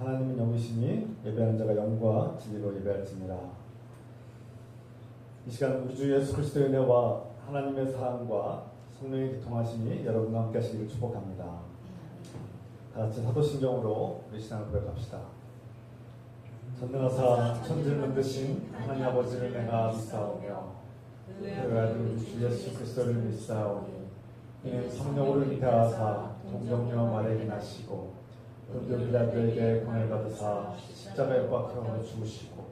하나님은 영이시니 예배하는 자가 영과 진리로 예배할지니라. 이 시간 우리 주 예수 그리스도의 은혜와 하나님의 사랑과 성령의 교통하심이 여러분과 함께 하시기를 축복합니다. 다같이 사도신경으로 우리 신앙을 고백합시다. 전능하사 천지를 만드신 하나님 아버지를 내가 믿사오며 그의 아들 우리 주 예수 그리스도를 믿사오니 이는 성령으로 잉태하사 동정녀 마리아에게 나시고 본디오 빌라도에게 권을 받으사 십자가에 못 박혀 죽으시고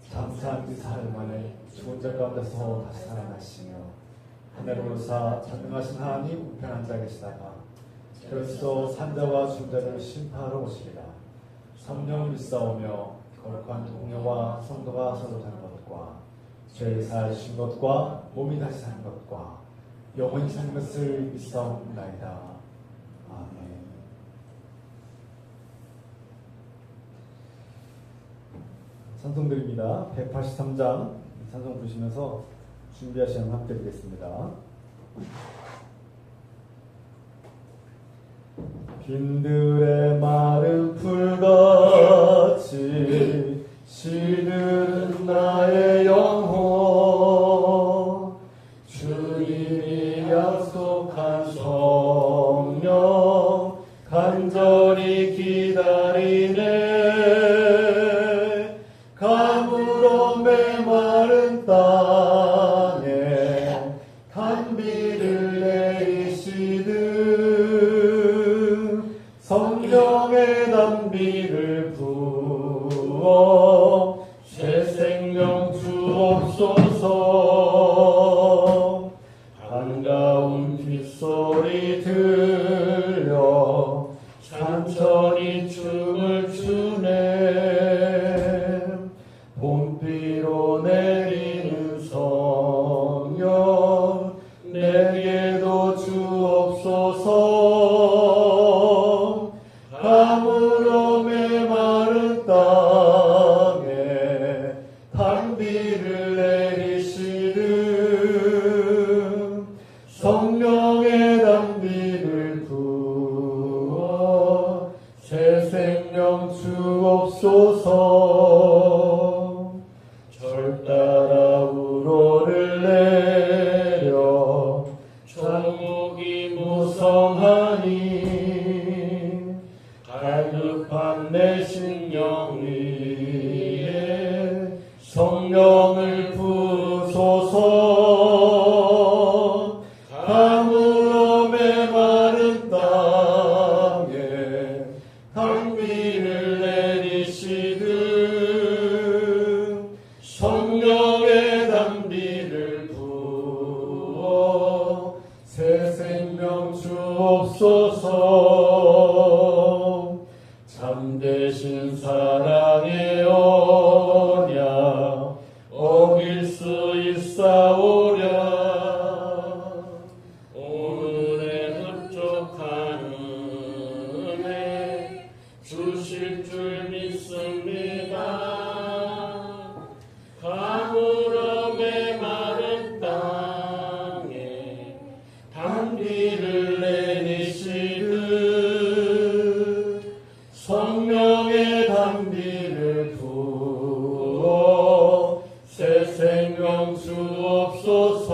장사한 지 사흘 만에 죽은 자 가운데서 다시 살아나시며 하늘로 오르사 전능하신 하나님 우편한 자 계시다가 그리스도 산자와 중자를 심판하러 오시리라. 성령을 믿사오며 거룩한 동료와 성도가 서로 사는 것과 죄를 사하신 것과 몸이 다시 사는 것과 영원히 사는 것을 믿사옵나이다. 아멘. 찬송드립니다. 183장 찬송 부르시면서 준비하시면 함께 드리겠습니다. 빈들의 마른 풀같이 시들은 나의 영혼 주님이 약속한 성령 간절히 기다리네. 가물어 메마른 땅에 단비를 내리시듯 성령의 단비를 부어 새 생명 주옵소서. 반가운 빗소리 들려 찬천히 춤을 추네. 봄비로 내리는 성령 내게도 주옵소서. 가물어 메마른 땅에 단비를 내리시듯 성령의 단비를 부어 새 생명 주옵소서. 절 따라 우로를 내려 천국이 무성하니 갈급한 내 심령 위에 성령을 부소서. 가물어 메마른 땅에 단비를 내리시듯 성령의 단비를 부어 새 생명 주옵소서. 참되신 사랑의 언약 어길 수 있사오랴. 오늘의 흡족한 은혜 주실 줄 믿습니다. 가물어 메마른 땅에 단비를 내리시듯 성령의 단비를 부어 새 생명 주옵소서.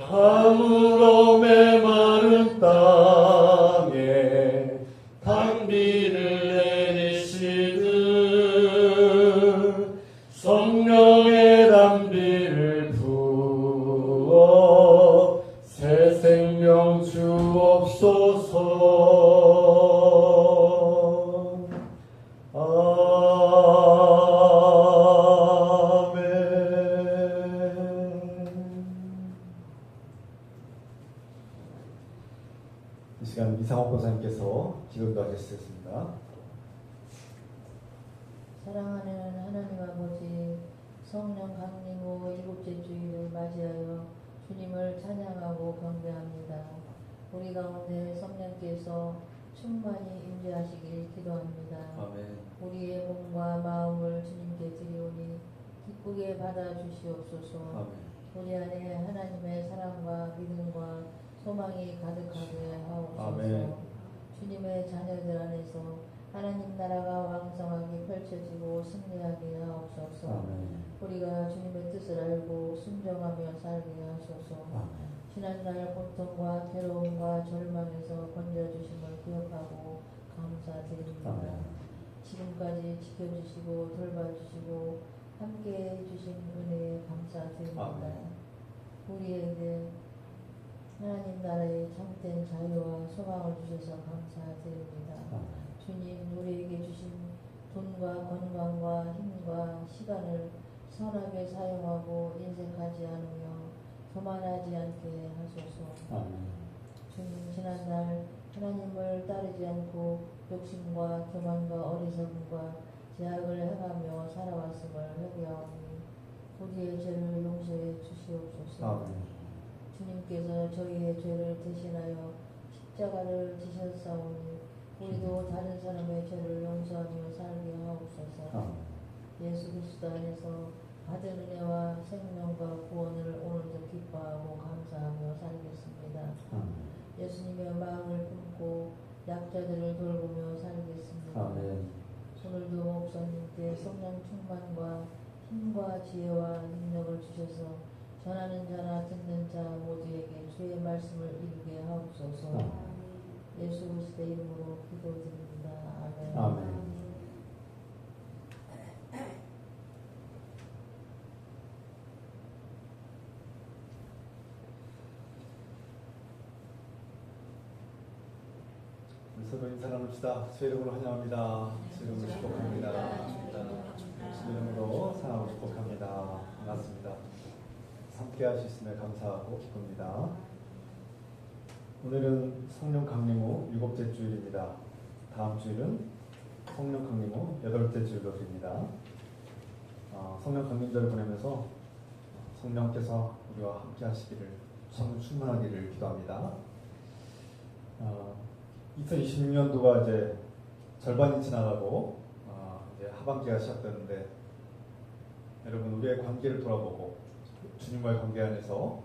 가물어 메마른 땅에 단비를 내리시듯 성령의 단비를 부어 새 생명 주옵소서. 아멘. 이 시간 이상호 권사님께서 기도도 하시겠습니다. 사랑하는 하나님 아버지, 성령 강림후 일곱째 주일을 맞이하여 주님을 찬양하고 경배합니다. 우리 가운데 성령께서 충만히 임재하시길 기도합니다. 아멘. 우리의 몸과 마음을 주님께 드리오니 기쁘게 받아주시옵소서. 아멘. 우리 안에 하나님의 사랑과 믿음과 소망이 가득하게 하옵소서. 아멘. 주님의 자녀들 안에서 하나님 나라가 왕성하게 펼쳐지고 승리하게 하옵소서. 아멘. 우리가 주님의 뜻을 알고 순종하며 살게 하소서. 아멘. 지난날 고통과 괴로움과 절망에서 건져주심을 기억하고 감사드립니다. 아멘. 지금까지 지켜주시고 돌봐주시고 함께해 주신 은혜에 감사드립니다. 아멘. 우리에게 하나님 나라의 참된 자유와 소망을 주셔서 감사드립니다. 아멘. 주님, 우리에게 주신 돈과 건강과 힘과 시간을 선하게 사용하고 인색하지 않으며 교만하지 않게 하소서. 아멘. 주님, 지난날 하나님을 따르지 않고 욕심과 교만과 어리석음과 제약을 행하며 살아왔음을 회개하오니 우리의 죄를 용서해 주시옵소서. 아멘. 주님께서 저희의 죄를 대신하여 십자가를 지셨사오니 우리도 다른 사람의 죄를 용서하며 살게 하옵소서. 아멘. 예수 그리스도 안에서 받은 은혜와 생명과 구원을 오늘도 기뻐하고 감사하며 살겠습니다. 아멘. 예수님의 마음을 품고 약자들을 돌보며 살겠습니다. 아멘. 오늘도 목사님께 성령 충만과 힘과 지혜와 능력을 주셔서 전하는 자나 듣는 자 모두에게 주의 말씀을 이루게 하옵소서. 예수 그리스도의 이름으로 기도드립니다. 아멘. 아멘. 서로 인사 나눕시다. 주 이름으로 환영합니다. 주 이름으로 축복합니다. 주 이름으로 사랑하고 축복합니다. 반갑습니다. 함께 하셨음에 감사하고 기쁩니다. 오늘은 성령 강림 후 7째 주일입니다. 다음 주일은 성령 강림 후 8째 주일로 드립니다. 성령 강림절을 보내면서 성령께서 우리와 함께 하시기를, 성령 충만하기를 기도합니다. 2026년도가 이제 절반이 지나가고 이제 하반기가 시작되는데, 여러분 우리의 관계를 돌아보고 주님과의 관계 안에서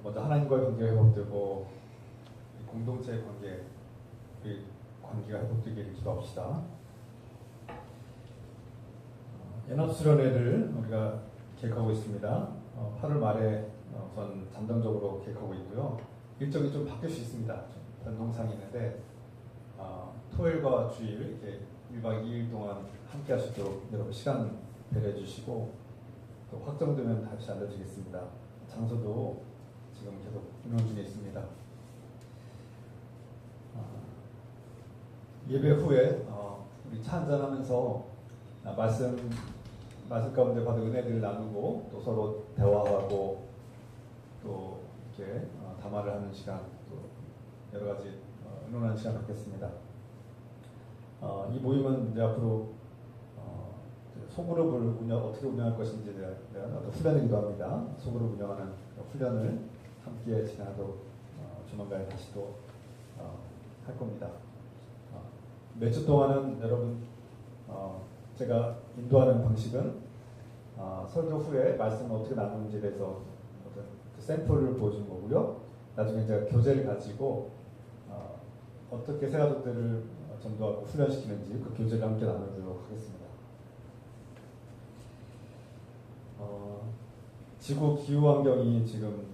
먼저 하나님과의 관계가 회복되고 공동체의 관계, 우리 관계가 회복되기를 기도합시다. 연합수련회를 우리가 계획하고 있습니다. 8월 말에 우선 잠정적으로 계획하고 있고요. 일정이 좀 바뀔 수 있습니다. 좀 변동상이 있는데 토요일과 주일 이렇게 1박 2일 동안 함께 하시도록 여러분 시간 배려해 주시고, 또 확정되면 다시 알려드리겠습니다. 장소도 지금 계속 운영 중에 있습니다. 예배 후에 우리 차 한잔하면서 말씀 가운데 받은 은혜들을 나누고 또 서로 대화하고 또 이렇게 담화를 하는 시간, 또 여러 가지 의논하는 시간 갖겠습니다. 이 모임은 이제 앞으로 소그룹을 어떻게 운영할 것인지에 대한 어떤 훈련이기도 합니다. 소그룹 운영하는 훈련을 함께 진행하도록 조만간 다시 또 할 겁니다. 몇 주 동안은 여러분 제가 인도하는 방식은 설교 후에 말씀을 어떻게 나누는지에 대해서 어떤 그 샘플을 보여준 거고요. 나중에 제가 교재를 가지고 어떻게 새가족들을 전도하고 훈련시키는지 그 교재를 함께 나누도록 하겠습니다. 지구 기후 환경이 지금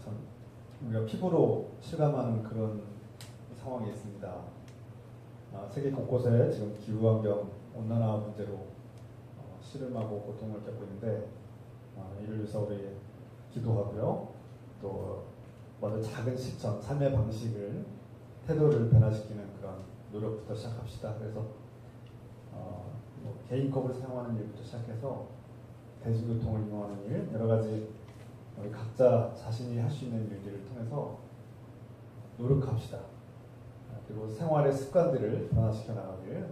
참 우리가 피부로 실감하는 그런 상황이 있습니다. 세계 곳곳에 지금 기후 환경 온난화 문제로 시름하고 고통을 겪고 있는데, 이를 위해서 우리 기도하고요. 또 먼저 작은 실천, 삶의 방식을, 태도를 변화시키는 그런 노력부터 시작합시다. 그래서 개인컵을 사용하는 일부터 시작해서 대중교통을 이용하는 일, 여러 가지 우리 각자 자신이 할 수 있는 일들을 통해서 노력합시다. 그리고 생활의 습관들을 변화시켜 나가길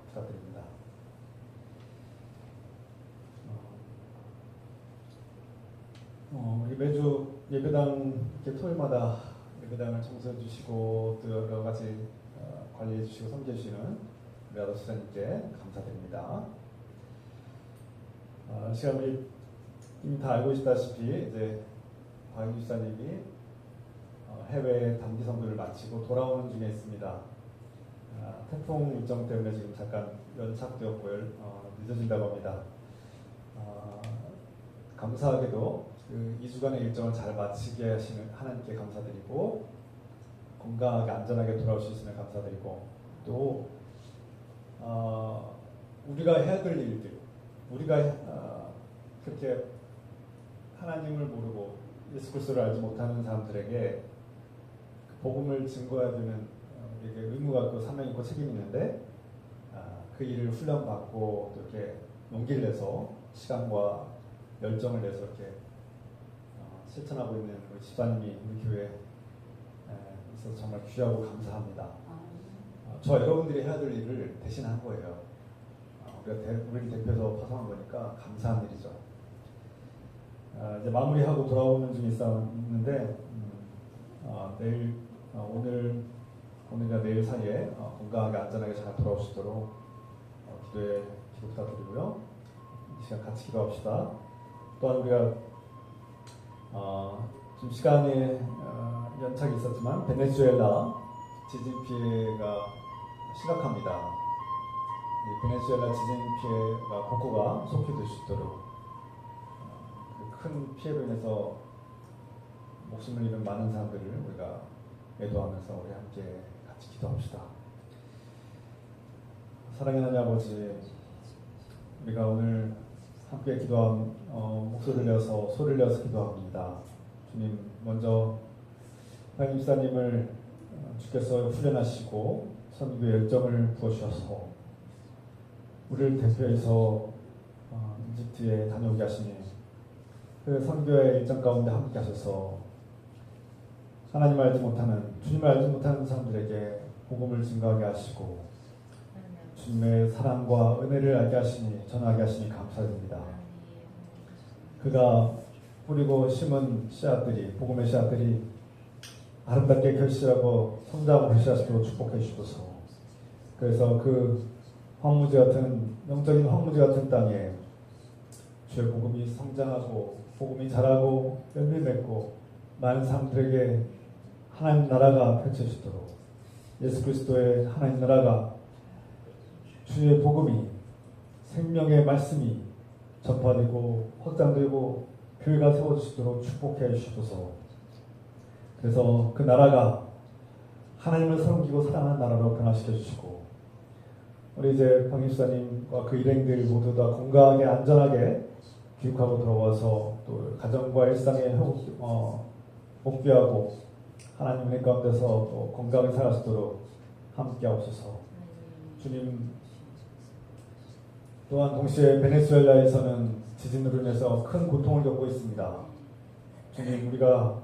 부탁드립니다. 우리 매주 예배당 이렇게 토요일마다 예배당을 청소해 주시고 또 여러 가지 관리해 주시고 섬겨 주시는 우리 아더 수사님께 감사드립니다. 시간 우리 이미 다 알고 있다시피 이제 박인주 수사님이 해외 단기 선교를 마치고 돌아오는 중에 있습니다. 태풍 일정 때문에 지금 잠깐 연착되었고요. 늦어진다고 합니다. 감사하게도 그 2주간의 일정을 잘 마치게 하시는 하나님께 감사드리고, 건강하게 안전하게 돌아올 수 있으면 감사드리고, 또 우리가 해야 될 일들, 우리가 그렇게 하나님을 모르고 예수 그리스도를 알지 못하는 사람들에게 그 복음을 증거해야 되는 이게 의무가 있고 사명이 있고 책임이 있는데, 그 일을 훈련받고 또 이렇게 용기를 내서 시간과 열정을 내서 이렇게 실천하고 있는 우리 집사님이 우리 교회에 있어서 정말 귀하고 감사합니다. 저 여러분들이 해야 될 일을 대신한 거예요. 우리를 대표해서 파송한 거니까 감사한 일이죠. 이제 마무리하고 돌아오는 중에 있는데, 내일, 오늘과 내일 사이에 건강하게 안전하게 잘 돌아오시도록 기도 부탁드리고요. 이 시간 같이 기도합시다. 또한 우리가 좀 시간에 연착이 있었지만 베네수엘라 지진 피해가 심각합니다. 이 베네수엘라 지진 피해가 복구가 속히 될 수 있도록, 큰 피해로 인해서 목숨을 잃은 많은 사람들을 우리가 애도하면서 우리 함께 같이 기도합시다. 사랑하는 하나님 아버지, 우리가 오늘 함께 기도한 목소리를 내어서 소리를 내어서 기도합니다. 주님, 먼저 하나님 집사님을 주께서 훈련하시고 선교 열정을 부어주셔서 우리를 대표해서 이집트에 다녀오게 하시니, 그 선교의 일정 가운데 함께 하셔서 하나님을 알지 못하는, 주님을 알지 못하는 사람들에게 복음을 증거하게 하시고 주님의 사랑과 은혜를 알게 하시니, 전하게 하시니 감사드립니다. 그가 뿌리고 심은 씨앗들이, 복음의 씨앗들이 아름답게 결실하고 성장하고 결실하시도록 축복해 주셔서, 그래서 그 황무지 같은, 영적인 황무지 같은 땅에 주의 복음이 성장하고 복음이 자라고 열매 맺고 많은 사람들에게 하나님 나라가 펼쳐지도록, 예수 그리스도의 하나님 나라가, 주의 복음이, 생명의 말씀이 전파되고 확장되고 교회가 세워지도록 축복해 주시옵소서. 그래서 그 나라가 하나님을 섬기고 사랑하는 나라로 변화시켜 주시고, 우리 이제 방임수사님과 그 일행들 모두 다 건강하게 안전하게 귀국하고 돌아와서 또 가정과 일상에 복귀하고 하나님 은혜 가운데서 또 건강하게 살아시도록 함께 하옵소서. 주님, 또한 동시에 베네수엘라에서는 지진으로 인해서 큰 고통을 겪고 있습니다. 주님, 우리가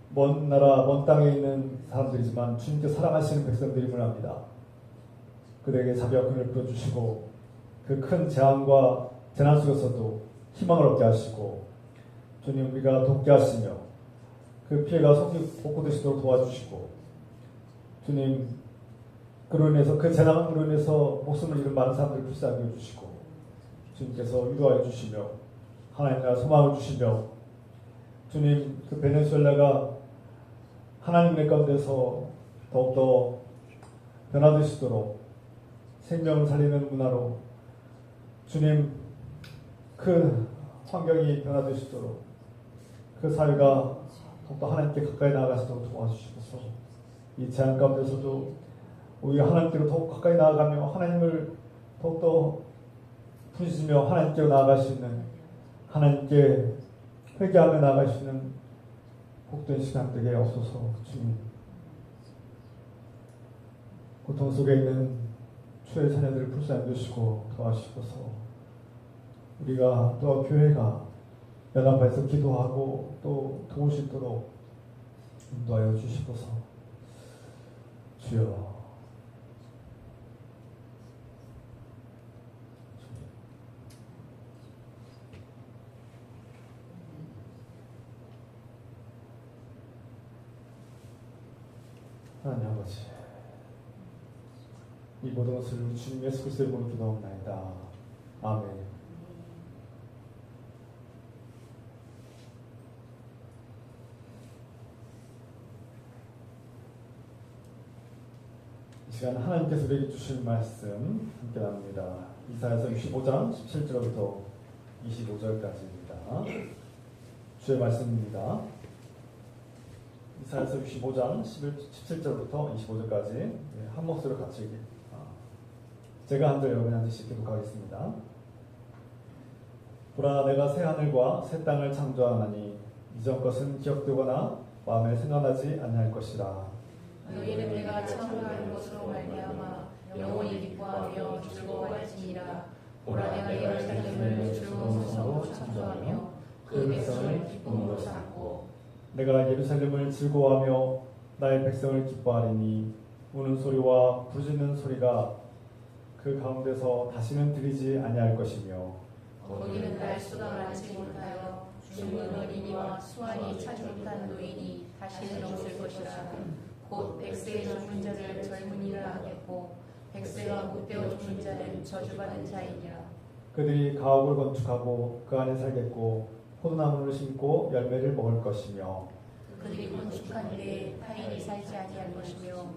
먼 나라, 먼 땅에 있는 사람들이지만 주님께 사랑하시는 백성들임을 압니다. 그들에게 자비와 긍휼을 부어주시고 그 큰 재앙과 재난 속에서도 희망을 얻게 하시고, 주님, 우리가 돕게 하시며 그 피해가 속히 복구되시도록 도와주시고, 주님, 그로 인해서, 그 재난으로 인해서 목숨을 잃은 많은 사람들을 불쌍히 해주시고 주님께서 위로하여 주시며 하나님 나라 소망을 주시며, 주님, 그 베네수엘라가 하나님의 가운데서 더욱더 변화되시도록 생명을 살리는 문화로, 주님, 그 환경이 변화되시도록 그 사회가 더욱더 하나님께 가까이 나아가시도록 도와주시옵소서. 이 재앙 가운데서도 우리 하나님께로 더욱 가까이 나아가며 하나님을 더욱더 부르시며 하나님께로 나아갈 수 있는, 하나님께 회개하며 나아갈 수 있는 복된 시간 되게 없어서, 주님, 고통 속에 있는 주의 자녀들을 불쌍히 여기시고 도와주시옵소서. 우리가 또 교회가 연합해서 기도하고 또 도울 수 있도록 인도하여 주시옵소서. 주여, 하나님 아버지, 이 모든 것을 주님 예수 그리스도의 이름으로 기도하옵나이다. 아멘. 시간 하나님께서 우리에게 주실 말씀 함께 나눕니다. 이사야서 65장 17절부터 25절까지입니다. 주의 말씀입니다. 이사야서 65장 17절부터 25절까지 한 목소리로 같이 제가 한 절 여러분이 한 절씩 기록하겠습니다. 보라, 내가 새 하늘과 새 땅을 창조하나니 이전 것은 기억되거나 마음에 생각나지 아니할 것이라. 너희는 내가 창조한 것으로 말미암아 영원히 기뻐하며 즐거워할지니라. 보라, 내가 예루살렘을 즐거운 성으로 창조하며 그 백성을 기쁨으로 삼고 내가 예루살렘을 즐거워하며 나의 백성을 기뻐하리니 우는 소리와 부르짖는 소리가 그 가운데서 다시는 들리지 아니할 것이며 거기는 날수가 많지 못하여 죽는 어린이와 수완이 차지 못한 노인이 다시는 없을 것이라. 곧 백세의 죽은 자를 젊은이라 하겠고 백세가 못되어 죽은 자는 저주받은 자이니라. 그들이 가옥을 건축하고 그 안에 살겠고 포도나무를 심고 열매를 먹을 것이며 그들이 건축한 데에 타인이 살지 아니할 것이며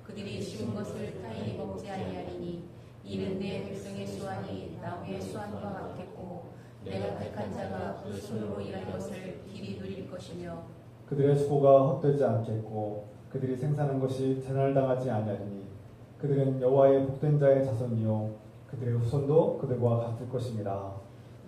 그들이 심은 것을 타인이 먹지 아니하리니 이는 내 백성의 수완이 나무의 수완과 같겠고 내가 택한 자가 그 손으로 일한 것을 길이 누릴 것이며 그들의 수고가 헛되지 않겠고 그들이 생산한 것이 재날당하지 아니하리니 그들은 여호와의 복된 자의 자손이요 그들의 후손도 그들과 같을 것입니다.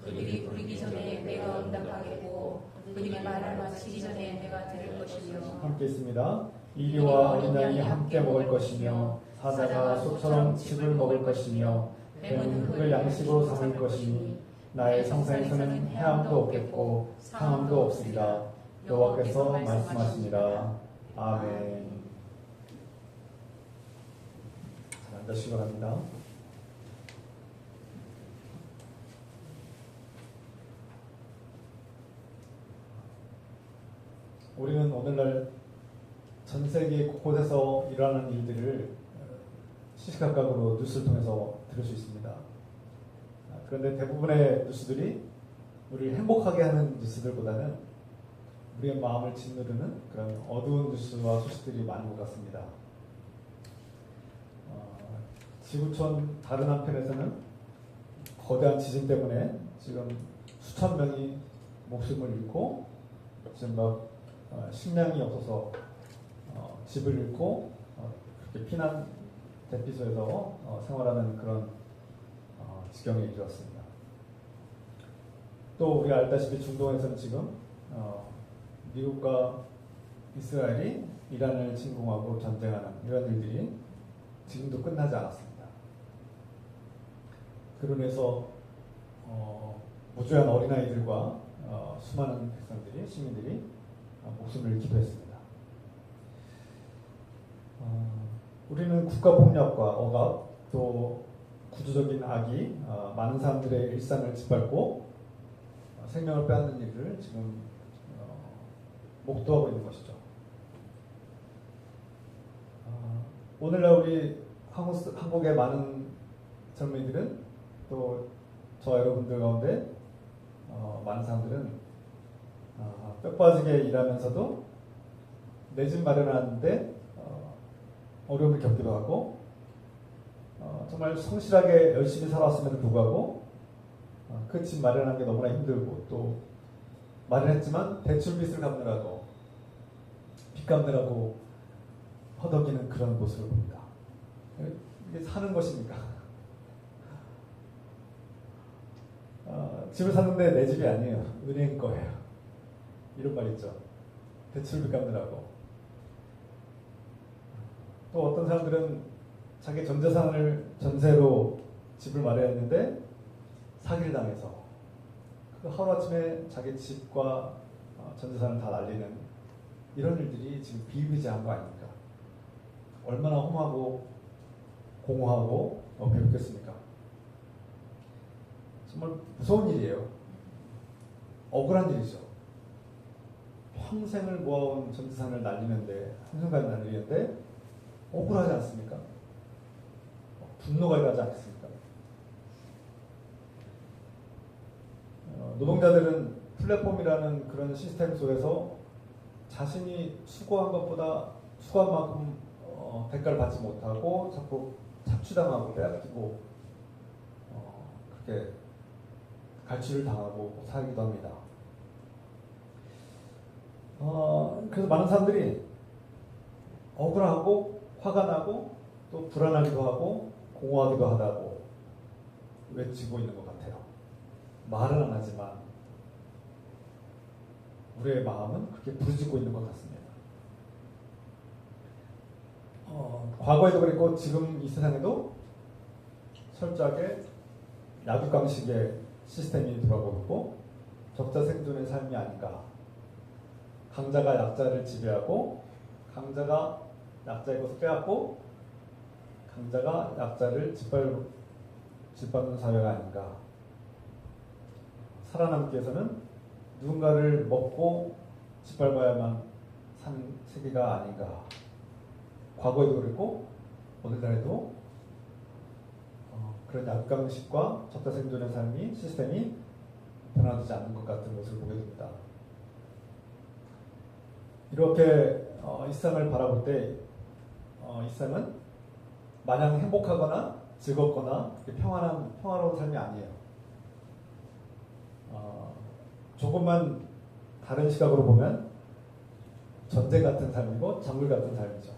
그들이 부르기 전에 내가 응답하겠고 그들이 말을 마치기 전에 내가 들을 것이며 함께 있습니다. 이리와 어린 양이 함께 먹을 것이며 사자가 소처럼 칩을 먹을 것이며 뱀은 흙을 양식으로 삼을 것이니 나의 성산에서는 해함도 없겠고 상함도 없으리라. 여호와께서 말씀하시니라. 아멘. 자, 앉으시기 바랍니다. 우리는 오늘날 전 세계 곳곳에서 일어나는 일들을 시시각각으로 뉴스를 통해서 들을 수 있습니다. 그런데 대부분의 뉴스들이 우리를 행복하게 하는 뉴스들보다는 우리의 마음을 짓누르는 그런 어두운 뉴스와 소식들이 많은 것 같습니다. 지구촌 다른 한편에서는 거대한 지진 때문에 지금 수천 명이 목숨을 잃고 지금 막 식량이 없어서 집을 잃고 그렇게 피난 대피소에서 생활하는 그런 지경에 이르렀습니다. 또 우리가 알다시피 중동에서는 지금 미국과 이스라엘이 이란을 침공하고 전쟁하는 이런 일들이 지금도 끝나지 않았습니다. 그로 인해서 무주한 어린아이들과 수많은 백성들이 시민들이 목숨을 잃기도 했습니다. 우리는 국가폭력과 억압 또 구조적인 악이 많은 사람들의 일상을 짓밟고 생명을 빼앗는 일을 지금 목도하고 있는 것이죠. 오늘날 우리 한국의 많은 젊은이들은 또 저 여러분들 가운데 많은 사람들은 뼈 빠지게 일하면서도 내 집 마련하는데 어려움을 겪기도 하고 정말 성실하게 열심히 살아왔음에도 불구하고 그 집 마련하는 게 너무나 힘들고 또 마련했지만 대출빚을 갚느라고 빚 갚느라고 허덕이는 그런 모습을 봅니다. 이게 사는 것입니까? 집을 샀는데 내 집이 아니에요. 은행 거예요. 이런 말 있죠. 대출빚 갚느라고. 또 어떤 사람들은 자기 전 재산을 전세로 집을 마련했는데 사기를 당해서 그 하루아침에 자기 집과 전 재산을 다 날리는 이런 일들이 지금 비일비재한 거 아닙니까? 얼마나 험하고 공허하고 괴롭겠습니까? 정말 무서운 일이에요. 억울한 일이죠. 평생을 모아온 전 재산을 날리는데 한순간에 날리는데 억울하지 않습니까? 분노가 일어나지 않겠습니까? 노동자들은 플랫폼이라는 그런 시스템 속에서 자신이 수고한 것보다 수고한 만큼 대가를 받지 못하고 자꾸 착취당하고 빼앗기고 그렇게 갈취를 당하고 살기도 합니다. 그래서 많은 사람들이 억울하고 화가 나고 또 불안하기도 하고 공허하기도 하다고 외치고 있는 것 같아요. 말은 안 하지만 우리의 마음은 그렇게 부르짖고 있는 것 같습니다. 과거에도 그랬고 지금 이 세상에도 철저하게 약육강식의 시스템이 돌아가고 있고 적자 생존의 삶이 아닌가. 강자가 약자를 지배하고 강자가 약자의 것을 빼앗고 강자가 약자를 짓밟는 사회가 아닌가. 살아남기 위해서는 누군가를 먹고 짓밟아야만 사는 세계가 아닌가. 과거에도 그랬고 오늘날에도 그런 약강식과 적자 생존의 삶이 시스템이 변화되지 않는 것 같은 모습을 보게 됩니다. 이렇게 이 세상을 바라볼 때 이 세상은 마냥 행복하거나 즐겁거나 평화로운 삶이 아니에요. 조금만 다른 시각으로 보면 전쟁 같은 삶이고 장물 같은 삶이죠.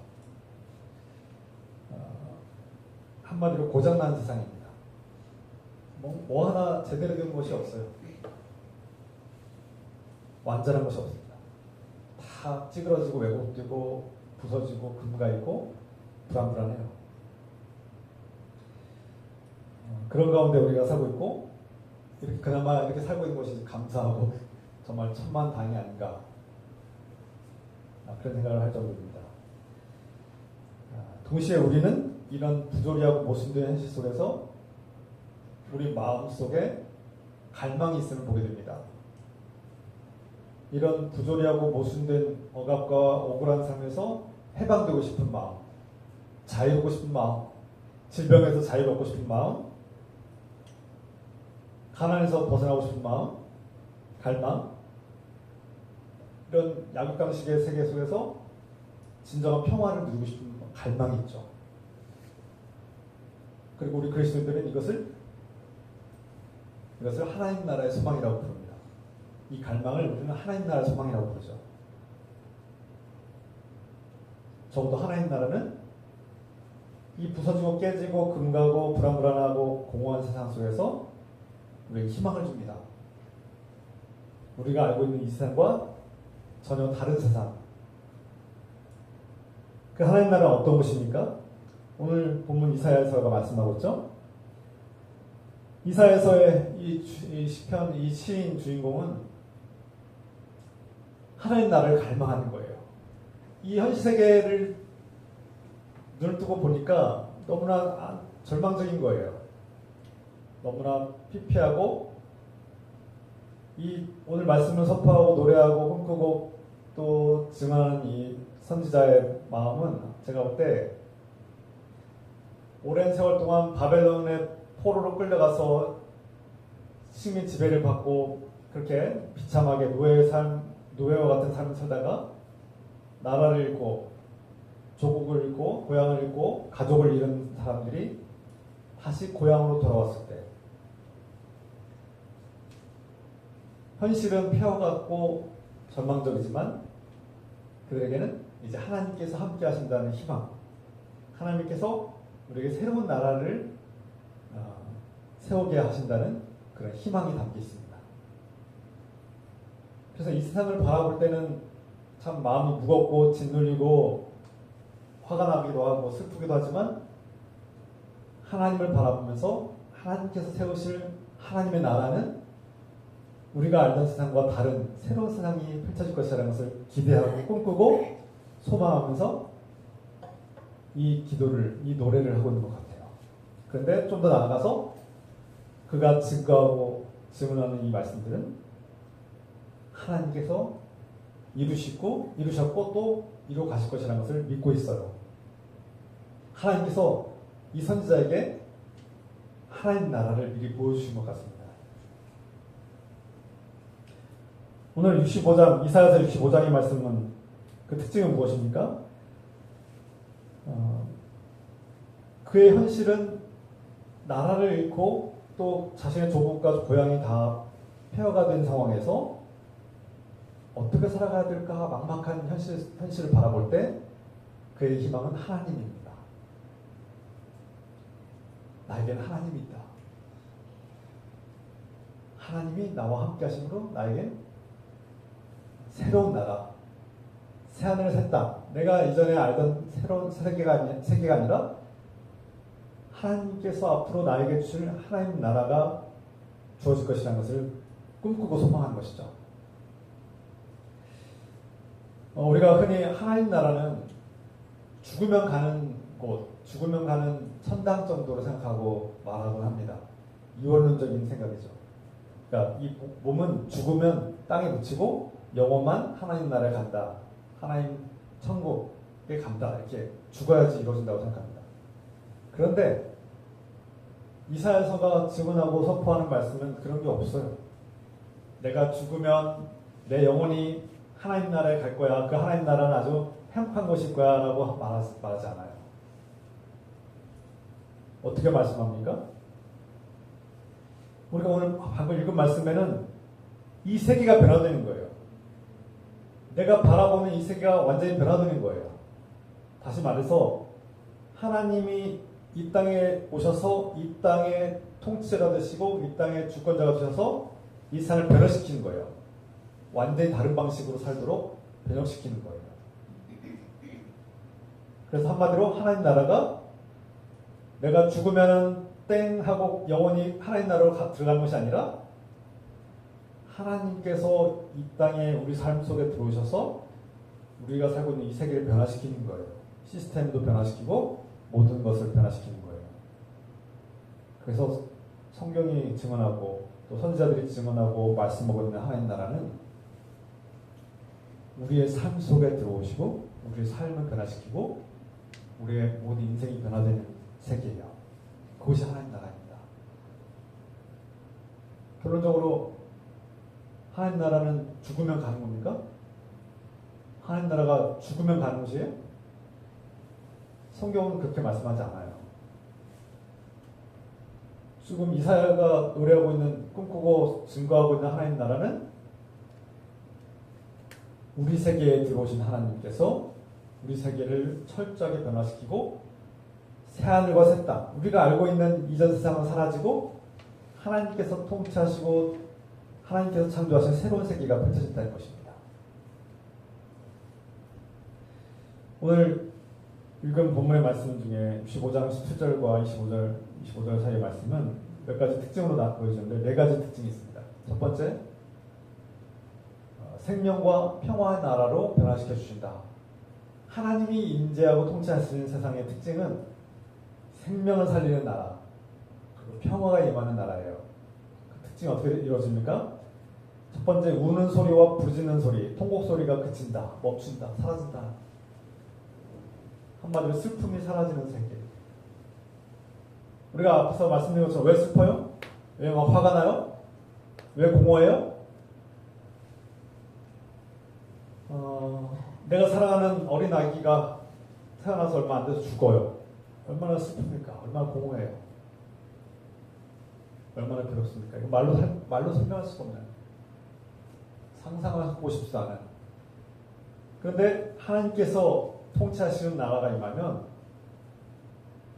한마디로 고장난 세상입니다. 뭐 하나 제대로 된 것이 없어요. 완전한 것이 없습니다. 다 찌그러지고 왜곡되고 부서지고 금가있고 불안불안해요. 그런 가운데 우리가 살고 있고 이렇게 그나마 이렇게 살고 있는 것이 감사하고 정말 천만다행이 아닌가 그런 생각을 할 정도입니다. 동시에 우리는 이런 부조리하고 모순된 현실 속에서 우리 마음속에 갈망이 있음을 보게 됩니다. 이런 부조리하고 모순된 억압과 억울한 삶에서 해방되고 싶은 마음, 자유롭고 싶은 마음, 질병에서 자유롭고 싶은 마음, 가난에서 벗어나고 싶은 마음, 갈망, 이런 약육강식의 세계 속에서 진정한 평화를 누리고 싶은 갈망이 있죠. 그리고 우리 그리스도인들은 이것을 하나님 나라의 소망이라고 부릅니다. 이 갈망을 우리는 하나님 나라의 소망이라고 부르죠. 적어도 하나님 나라는 이 부서지고 깨지고 금가고 불안불안하고 공허한 세상 속에서 우리에게 희망을 줍니다. 우리가 알고 있는 이 세상과 전혀 다른 세상. 그 하나님 나라는 어떤 곳입니까? 오늘 본문 이사야서가 말씀하고 있죠. 이사야서의 이 시편, 이 시인 주인공은 하나님 나라를 갈망하는 거예요. 이 현실 세계를 눈을 뜨고 보니까 너무나 절망적인 거예요. 너무나 피폐하고 이 오늘 말씀을 선포하고 노래하고 꿈꾸고 또 증하는 이 선지자의 마음은 제가 볼 때 오랜 세월 동안 바벨론의 포로로 끌려가서 식민 지배를 받고 그렇게 비참하게 노예와 같은 삶을 살다가 나라를 잃고 조국을 잃고 고향을 잃고 가족을 잃은 사람들이 다시 고향으로 돌아왔을 때 현실은 폐허같고 절망적이지만 그들에게는 이제 하나님께서 함께 하신다는 희망, 하나님께서 우리에게 새로운 나라를 세우게 하신다는 그런 희망이 담겨 있습니다. 그래서 이 세상을 바라볼 때는 참 마음이 무겁고 짓눌리고 화가 나기도 하고 슬프기도 하지만 하나님을 바라보면서 하나님께서 세우실 하나님의 나라는 우리가 알던 세상과 다른 새로운 세상이 펼쳐질 것이라는 것을 기대하고 꿈꾸고 소망하면서 이 기도를, 이 노래를 하고 있는 것 같아요. 그런데 좀 더 나아가서 그가 증거하고 증언하는 이 말씀들은 하나님께서 이루셨고 또 이루어 가실 것이라는 것을 믿고 있어요. 하나님께서 이 선지자에게 하나님 나라를 미리 보여주신 것 같습니다. 오늘 65장, 이사야서 65장의 말씀은 그 특징은 무엇입니까? 그의 현실은 나라를 잃고 또 자신의 조국과 고향이 다 폐허가 된 상황에서 어떻게 살아가야 될까 막막한 현실을 바라볼 때 그의 희망은 하나님입니다. 나에게는 하나님이 있다. 하나님이 나와 함께 하심으로 나에겐 새로운 나라, 새하늘 새 땅, 내가 이전에 알던 새로운 세계가 아니라 하나님께서 앞으로 나에게 주실 하나님 나라가 주어질 것이라는 것을 꿈꾸고 소망하는 것이죠. 우리가 흔히 하나님 나라는 죽으면 가는 곳, 죽으면 가는 천당 정도로 생각하고 말하곤 합니다. 이원론적인 생각이죠. 그러니까 이 몸은 죽으면 땅에 묻히고 영혼만 하나님 나라에 간다. 하나님 천국에 간다. 이렇게 죽어야지 이루어진다고 생각합니다. 그런데 이사야서가 증언하고 선포하는 말씀은 그런 게 없어요. 내가 죽으면 내 영혼이 하나님 나라에 갈 거야. 그 하나님 나라는 아주 행복한 곳일 거야 라고 말하지 않아요. 어떻게 말씀합니까? 우리가 오늘 방금 읽은 말씀에는 이 세계가 변화되는 거예요. 내가 바라보는 이 세계가 완전히 변화되는 거예요. 다시 말해서 하나님이 이 땅에 오셔서 이 땅의 통치자가 되시고 이 땅의 주권자가 되셔서 이 세상을 변화시키는 거예요. 완전히 다른 방식으로 살도록 변형시키는 거예요. 그래서 한마디로 하나님 나라가 내가 죽으면 땡 하고 영원히 하나님 나라로 들어가는 것이 아니라 하나님께서 이 땅에 우리 삶 속에 들어오셔서 우리가 살고 있는 이 세계를 변화시키는 거예요. 시스템도 변화시키고 모든 것을 변화시키는 거예요. 그래서 성경이 증언하고 또 선지자들이 증언하고 말씀하고 있는 하나님 나라는 우리의 삶 속에 들어오시고 우리의 삶을 변화시키고 우리의 모든 인생이 변화되는 세계예요. 그것이 하나님 나라입니다. 결론적으로 하나님 나라는 죽으면 가는 겁니까? 하나님 나라가 죽으면 가는 것이에요? 성경은 그렇게 말씀하지 않아요. 지금 이사야가 노래하고 있는 꿈꾸고 증거하고 있는 하나님 나라는 우리 세계에 들어오신 하나님께서 우리 세계를 철저하게 변화시키고 새하늘과 새 땅, 우리가 알고 있는 이전 세상은 사라지고 하나님께서 통치하시고 하나님께서 창조하신 새로운 세계가 펼쳐진다는 것입니다. 오늘 읽은 본문의 말씀 중에 65장 17절과 25절 사이의 말씀은 몇 가지 특징으로 보여주는데 네 가지 특징이 있습니다. 첫 번째, 생명과 평화의 나라로 변화시켜 주신다. 하나님이 임재하고 통치하시는 세상의 특징은 생명을 살리는 나라, 그리고 평화가 임하는 나라예요. 그 특징이 어떻게 이루어집니까? 첫 번째, 우는 소리와 부르짖는 소리, 통곡 소리가 그친다, 멈춘다, 사라진다. 한마디로 슬픔이 사라지는 세계. 우리가 앞서 말씀드린 것처럼 왜 슬퍼요? 왜 막 화가 나요? 왜 공허해요? 내가 사랑하는 어린 아기가 태어나서 얼마 안 돼서 죽어요. 얼마나 슬픕니까? 얼마나 공허해요. 얼마나 괴롭습니까? 이거 말로 설명할 수가 없나요? 상상하고 싶지도 않아요. 그런데 하나님께서 통치하시는 나라가 임하면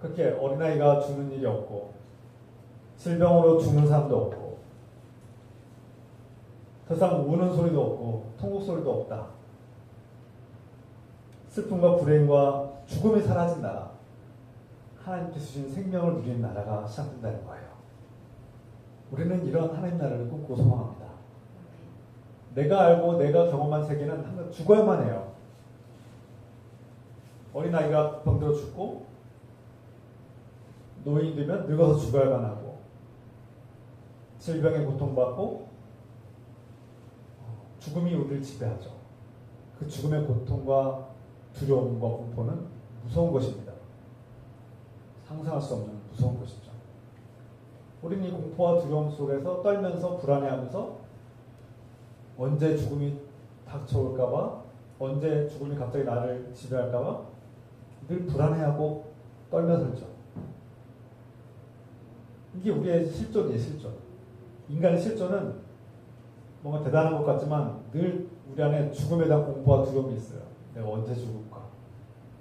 그렇게 어린아이가 죽는 일이 없고 질병으로 죽는 사람도 없고 더 이상 우는 소리도 없고 통곡 소리도 없다. 슬픔과 불행과 죽음이 사라진 나라, 하나님께서 주신 생명을 누리는 나라가 시작된다는 거예요. 우리는 이런 하나님 나라를 꿈꾸고 소망합니다. 내가 알고 내가 경험한 세계는 항상 죽어야만 해요. 어린아이가 병들어 죽고 노인이 되면 늙어서 죽어야만 하고 질병에 고통받고 죽음이 우리를 지배하죠. 그 죽음의 고통과 두려움과 공포는 무서운 것입니다. 상상할 수 없는 무서운 것이죠. 우리는 이 공포와 두려움 속에서 떨면서 불안해하면서 언제 죽음이 닥쳐올까봐, 언제 죽음이 갑자기 나를 지배할까봐 늘 불안해하고 떨며 살죠. 이게 우리의 실존이에요, 실존. 인간의 실존은 뭔가 대단한 것 같지만 늘 우리 안에 죽음에 대한 공포와 두려움이 있어요. 내가 언제 죽을까?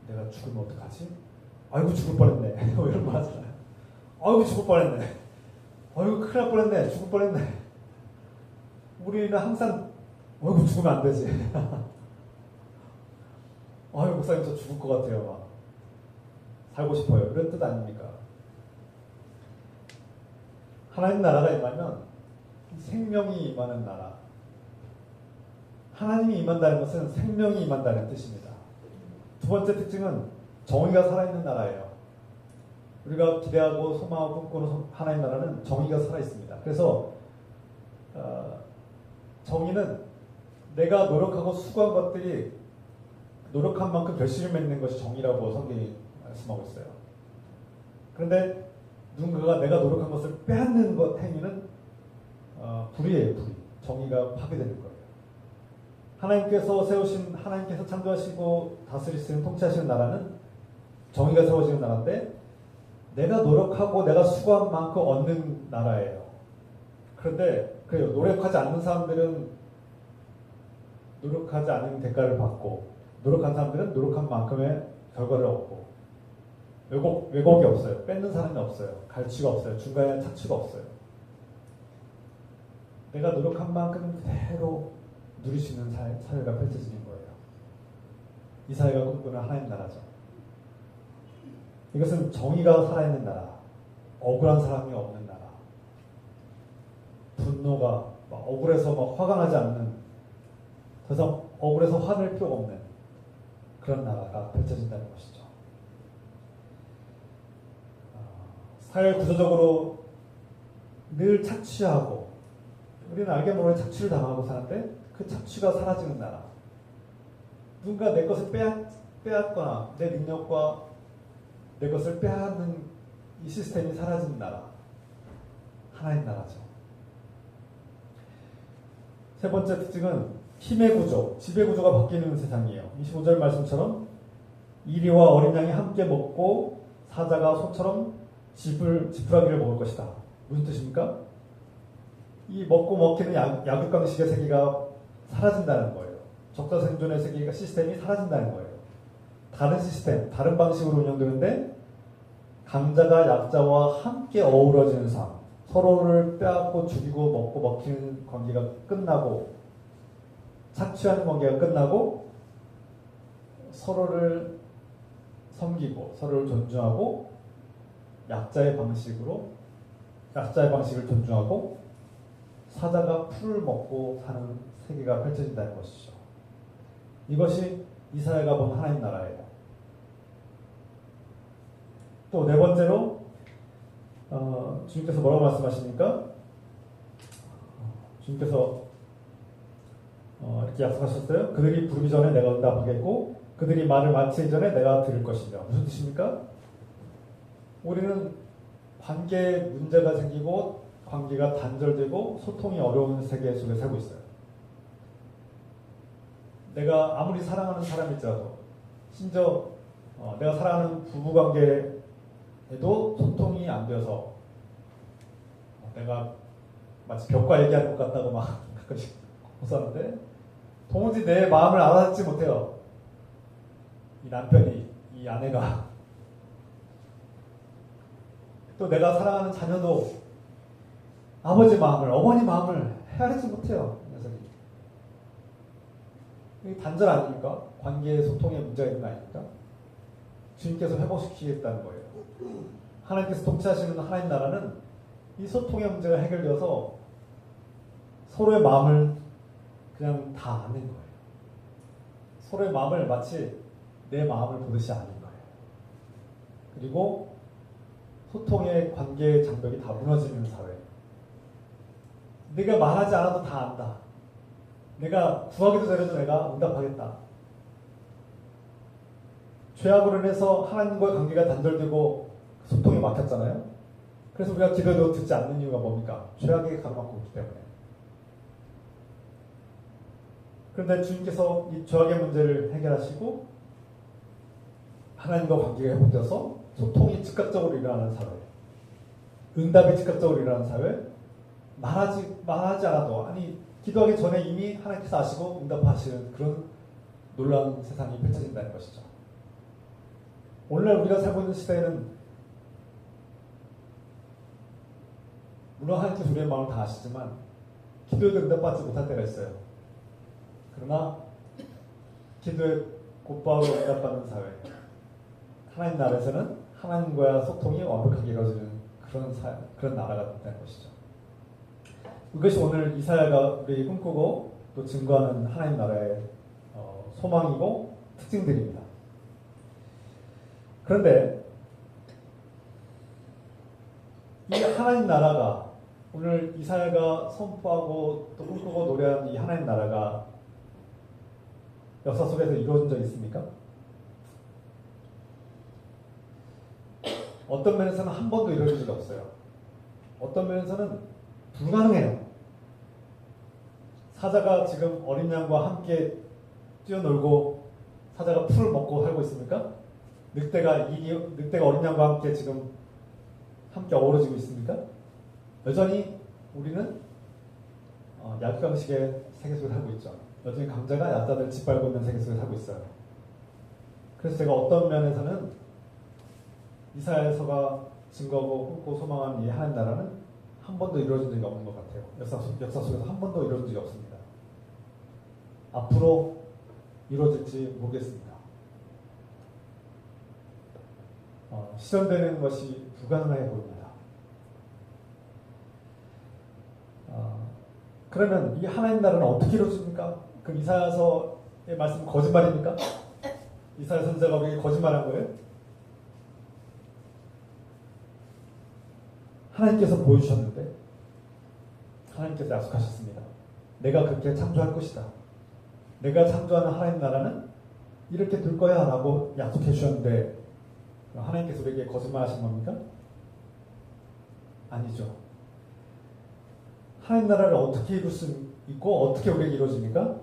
내가 죽으면 어떡하지? 아이고 죽을 뻔했네. 이런 거 하잖아요. 아이고 죽을 뻔했네. 아이고 큰일 날 뻔했네. 죽을 뻔했네. 우리는 항상 아이고 죽으면 안 되지. 아이고 목사님 저 죽을 것 같아요. 막. 살고 싶어요. 이런 뜻 아닙니까? 하나님 나라가 임하면 생명이 임하는 나라. 하나님이 임한다는 것은 생명이 임한다는 뜻입니다. 두 번째 특징은 정의가 살아있는 나라예요. 우리가 기대하고 소망하고 꿈꾸는 하나님 나라는 정의가 살아있습니다. 그래서 정의는 내가 노력하고 수고한 것들이 노력한 만큼 결실을 맺는 것이 정의라고 성경이 말씀하고 있어요. 그런데 누군가가 내가 노력한 것을 빼앗는 것 행위는 불의예요, 불의. 정의가 파괴되는 거예요. 하나님께서 세우신, 하나님께서 창조하시고 다스리시는, 통치하시는 나라는 정의가 세워지는 나라인데 내가 노력하고 내가 수고한 만큼 얻는 나라예요. 그런데 그래요. 노력하지 않는 사람들은 노력하지 않은 대가를 받고 노력한 사람들은 노력한 만큼의 결과를 얻고 왜곡이 없어요. 뺏는 사람이 없어요. 갈취가 없어요. 중간에 착취가 없어요. 내가 노력한 만큼 그대로 누릴 수 있는 사회가 펼쳐지는 거예요. 이 사회가 꿈꾸는 하나님 나라죠. 이것은 정의가 살아있는 나라, 억울한 사람이 없는 나라, 분노가 막 억울해서 막 화가 나지 않는, 더 이상 억울해서 화낼 필요가 없는 그런 나라가 펼쳐진다는 것이죠. 사회 구조적으로 늘 착취하고 우리는 알게 모르게 착취를 당하고 사는데 그 착취가 사라지는 나라. 누군가 내 것을 빼앗거나 내 능력과 내 것을 빼앗는 이 시스템이 사라지는 나라. 하나님 나라죠. 세 번째 특징은 힘의 구조, 지배 구조가 바뀌는 세상이에요. 25절 말씀처럼 이리와 어린 양이 함께 먹고 사자가 소처럼 지푸라기를 먹을 것이다. 무슨 뜻입니까? 이 먹고 먹히는 약육강식의 세계가 사라진다는 거예요. 적자생존의 세계가 시스템이 사라진다는 거예요. 다른 시스템, 다른 방식으로 운영되는데 강자가 약자와 함께 어우러지는 삶, 서로를 빼앗고 죽이고 먹고 먹히는 관계가 끝나고 착취하는 관계가 끝나고 서로를 섬기고 서로를 존중하고 약자의 방식을 존중하고 사자가 풀을 먹고 사는 세계가 펼쳐진다는 것이죠. 이것이 이 사회가 본 하나님 나라예요. 또 네 번째로 주님께서 뭐라고 말씀하십니까? 주님께서 이렇게 약속하셨어요. 그들이 부르기 전에 내가 응답하겠고 그들이 말을 마치기 전에 내가 들을 것이며. 무슨 뜻입니까? 우리는 관계에 문제가 생기고 관계가 단절되고 소통이 어려운 세계 속에 살고 있어요. 내가 아무리 사랑하는 사람일지라도 심지어 내가 사랑하는 부부관계에도 소통이 안 되어서 내가 마치 벽과 얘기하는 것 같다고 막 가끔씩 웃었는데 도무지 내 마음을 알아듣지 못해요. 이 남편이, 이 아내가. 또 내가 사랑하는 자녀도 아버지 마음을, 어머니 마음을 헤아리지 못해요. 녀석이. 이게 단절 아닙니까? 관계의 소통에 문제가 있는 거 아닙니까? 주님께서 회복시키겠다는 거예요. 하나님께서 통치하시는 하나님 나라는 이 소통의 문제가 해결되어서 서로의 마음을 그냥 다 아는 거예요. 서로의 마음을 마치 내 마음을 보듯이 아는 거예요. 그리고 소통의 관계의 장벽이 다 무너지는 사회. 내가 말하지 않아도 다 안다. 내가 구하기도 전에도 내가 응답하겠다. 죄악으로 인해서 하나님과의 관계가 단절되고 소통이 막혔잖아요. 그래서 우리가 기도해도 듣지 않는 이유가 뭡니까? 죄악에 가로막고 있기 때문에. 그런데 주님께서 이 죄악의 문제를 해결하시고 하나님과 관계가 회복돼서 소통이 즉각적으로 일어나는 사회, 응답이 즉각적으로 일어나는 사회, 말하지 않아도, 아니 기도하기 전에 이미 하나님께서 아시고 응답하시는 그런 놀라운 세상이 펼쳐진다는 것이죠. 오늘날 우리가 살고 있는 시대에는 물론 하나님께서 우리의 마음을 다 아시지만 기도에도 응답받지 못할 때가 있어요. 그러나 기도에 곧바로 응답받는 사회, 하나님 나라에서는 하나님과의 소통이 완벽하게 이루어지는 그런 나라가 된다는 것이죠. 이것이 오늘 이사야가 우리 꿈꾸고 또 증거하는 하나님 나라의 소망이고 특징들입니다. 그런데 이 하나님 나라가 오늘 이사야가 선포하고 또 꿈꾸고 노래하는 이 하나님 나라가 역사 속에서 이루어진 적이 있습니까? 어떤 면에서는 한 번도 이루어진 적이 없어요. 어떤 면에서는 불가능해요. 사자가 지금 어린 양과 함께 뛰어놀고 사자가 풀을 먹고 살고 있습니까? 늑대가 어린 양과 함께 지금 함께 어우러지고 있습니까? 여전히 우리는 약육강식의 세계 속에 살고 있죠. 여전히 강자가 약자들 짓밟고 있는 세계 속에 살고 있어요. 그래서 제가 어떤 면에서는 이사야서가 증거하고 꿈꾸고 소망하는 이 하나님 나라는 한 번도 이루어진 적이 없는 것 같아요. 역사 속에서 한 번도 이루어진 적이 없습니다. 앞으로 이루어질지 모르겠습니다. 실현되는 것이 불가능해 보입니다. 그러면 이 하나님 나라는 어떻게 이루어집니까? 그럼 이사야서의 말씀은 거짓말입니까? 이사야 선지자가 우리에게 거짓말한 거예요? 하나님께서 보여주셨는데 하나님께서 약속하셨습니다. 내가 그렇게 창조할 것이다. 내가 창조하는 하나님 나라는 이렇게 될 거야 라고 약속해 주셨는데 하나님께서 우리에게 거짓말 하신 겁니까? 아니죠. 하나님 나라를 어떻게 이룰 수 있고 어떻게 우리에게 이루어집니까?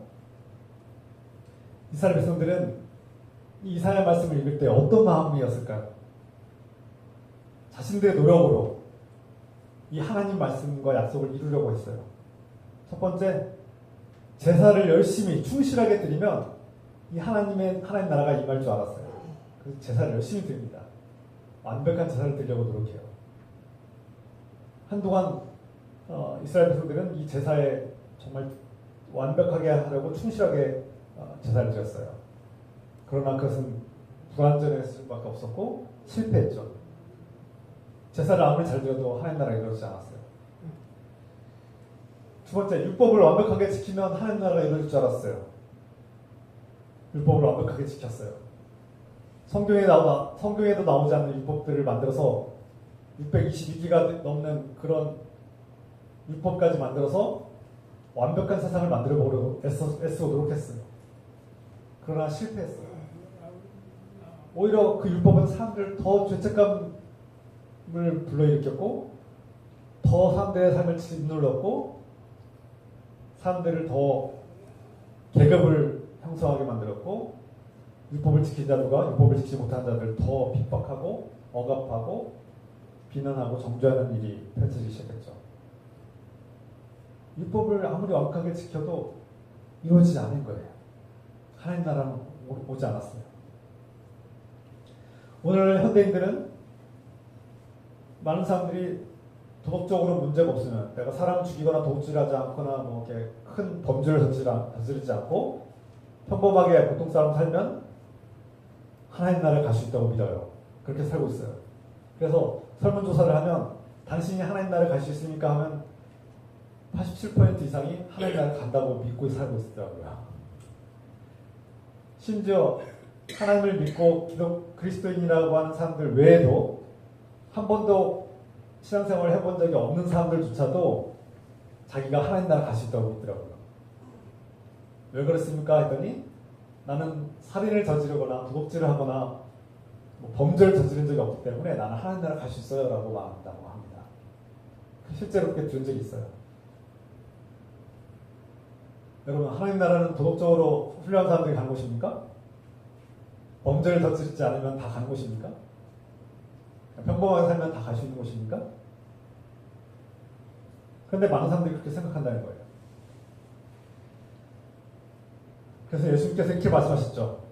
이스라엘 백성들은 이 이사야 말씀을 읽을 때 어떤 마음이었을까요? 자신들의 노력으로 이 하나님 말씀과 약속을 이루려고 했어요. 첫 번째, 제사를 열심히 충실하게 드리면 이 하나님 나라가 임할 줄 알았어요. 그래서 제사를 열심히 드립니다. 완벽한 제사를 드리려고 노력해요. 한동안 이스라엘 백성들은 이 제사에 정말 완벽하게 하려고 충실하게 제사를 드렸어요. 그러나 그것은 불완전했을 수밖에 없었고 실패했죠. 제사를 아무리 잘 드려도 하나님 나라가 이루어지지 않았어요. 두 번째, 율법을 완벽하게 지키면 하나님 나라가 이루어질 줄 알았어요. 율법을 완벽하게 지켰어요. 성경에도 나오지 않는 율법들을 만들어서 622기가 넘는 그런 율법까지 만들어서 완벽한 세상을 만들어 보려고 애쓰고 노력했어요. 그러나 실패했어요. 오히려 그 율법은 사람들 더 죄책감을 불러일으켰고 더 사람들의 삶을 짓눌렀고 사람들을 더 계급을 형성하게 만들었고 율법을 지킨 자들과 율법을 지키지 못한 자들을 더 핍박하고 억압하고 비난하고 정죄하는 일이 펼쳐지기 시작했죠. 율법을 아무리 완벽하게 지켜도 이루어지지 않은 거예요. 하나님 나라는 오지 않았어요. 오늘 현대인들은 많은 사람들이 도덕적으로 문제가 없으면 내가 사람을 죽이거나 도둑질하지 않거나 뭐 이렇게 큰 범죄를 저지르지 않고 평범하게 보통 사람 살면 하나님 나라에 갈 수 있다고 믿어요. 그렇게 살고 있어요. 그래서 설문조사를 하면 당신이 하나님 나라에 갈 수 있습니까? 하면 87% 이상이 하나님 나라에 간다고 믿고 살고 있더라고요. 심지어 하나님을 믿고 그리스도인이라고 하는 사람들 외에도 한 번도 신앙생활을 해본 적이 없는 사람들조차도 자기가 하나님 나라 갈 수 있다고 믿더라고요. 왜 그렇습니까? 했더니 나는 살인을 저지르거나 도둑질을 하거나 뭐 범죄를 저지른 적이 없기 때문에 나는 하나님 나라 갈 수 있어요 라고 말한다고 합니다. 실제로 그렇게 들은 적이 있어요. 여러분, 하나님 나라는 도덕적으로 훌륭한 사람들이 가는 곳입니까? 범죄를 저지르지 않으면 다 가는 곳입니까? 평범하게 살면 다 갈 수 있는 곳입니까? 그런데 많은 사람들이 그렇게 생각한다는 거예요. 그래서 예수님께서 이렇게 말씀하셨죠.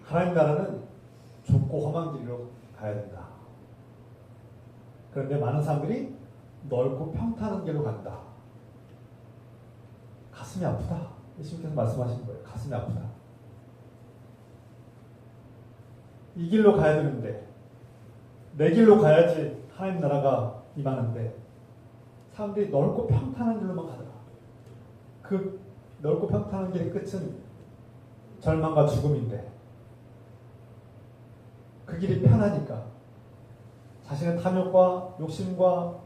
하나님 나라는 좁고 험한 길로 가야 된다. 그런데 많은 사람들이 넓고 평탄한 길로 간다. 가슴이 아프다. 예수님께서 말씀하신 거예요. 가슴이 아프다. 이 길로 가야 되는데 내 길로 가야지 하나님 나라가 임하는데 사람들이 넓고 평탄한 길로만 가더라. 그 넓고 평탄한 길의 끝은 절망과 죽음인데 그 길이 편하니까 자신의 탐욕과 욕심과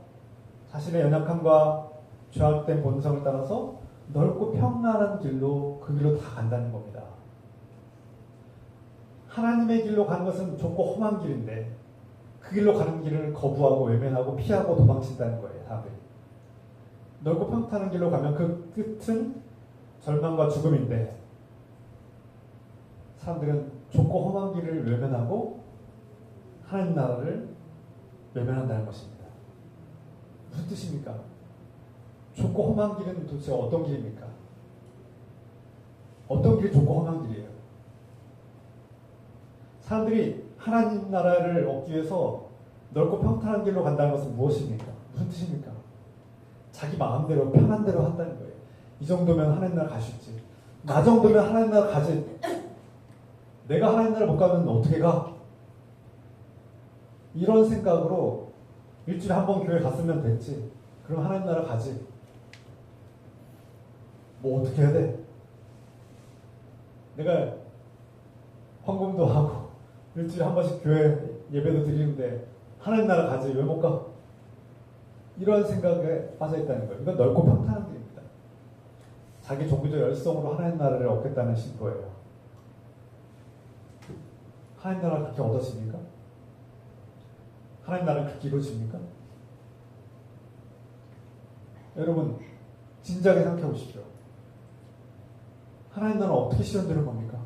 자신의 연약함과 죄악된 본성을 따라서 넓고 평안한 길로 그 길로 다 간다는 겁니다. 하나님의 길로 가는 것은 좁고 험한 길인데 그 길로 가는 길을 거부하고 외면하고 피하고 도망친다는 거예요. 사람들이. 넓고 평탄한 길로 가면 그 끝은 절망과 죽음인데 사람들은 좁고 험한 길을 외면하고 하나님 나라를 외면한다는 것입니다. 무슨 뜻입니까? 좁고 험한 길은 도대체 어떤 길입니까? 어떤 길이 좁고 험한 길이에요? 사람들이 하나님 나라를 얻기 위해서 넓고 평탄한 길로 간다는 것은 무엇입니까? 무슨 뜻입니까? 자기 마음대로 편한 대로 한다는 거예요. 이 정도면 하나님 나라 갈 수 있지. 나 정도면 하나님 나라 가지. 내가 하나님 나라 못 가면 어떻게 가? 이런 생각으로 일주일에 한 번 교회 갔으면 됐지. 그럼 하나님 나라 가지. 뭐 어떻게 해야 돼? 내가 헌금도 하고 일주일에 한 번씩 교회 예배도 드리는데 하나님 나라 가지. 왜 못 가? 이런 생각에 빠져 있다는 거예요. 이건 넓고 평탄한 길입니다. 자기 종교적 열성으로 하나님 나라를 얻겠다는 신도예요. 하나님 나라가 그렇게 얻어집니까? 하나님 나라는 그렇게 이루어집니까? 여러분 진지하게 생각해 보십시오. 하나님 나라는 어떻게 실현되는 겁니까?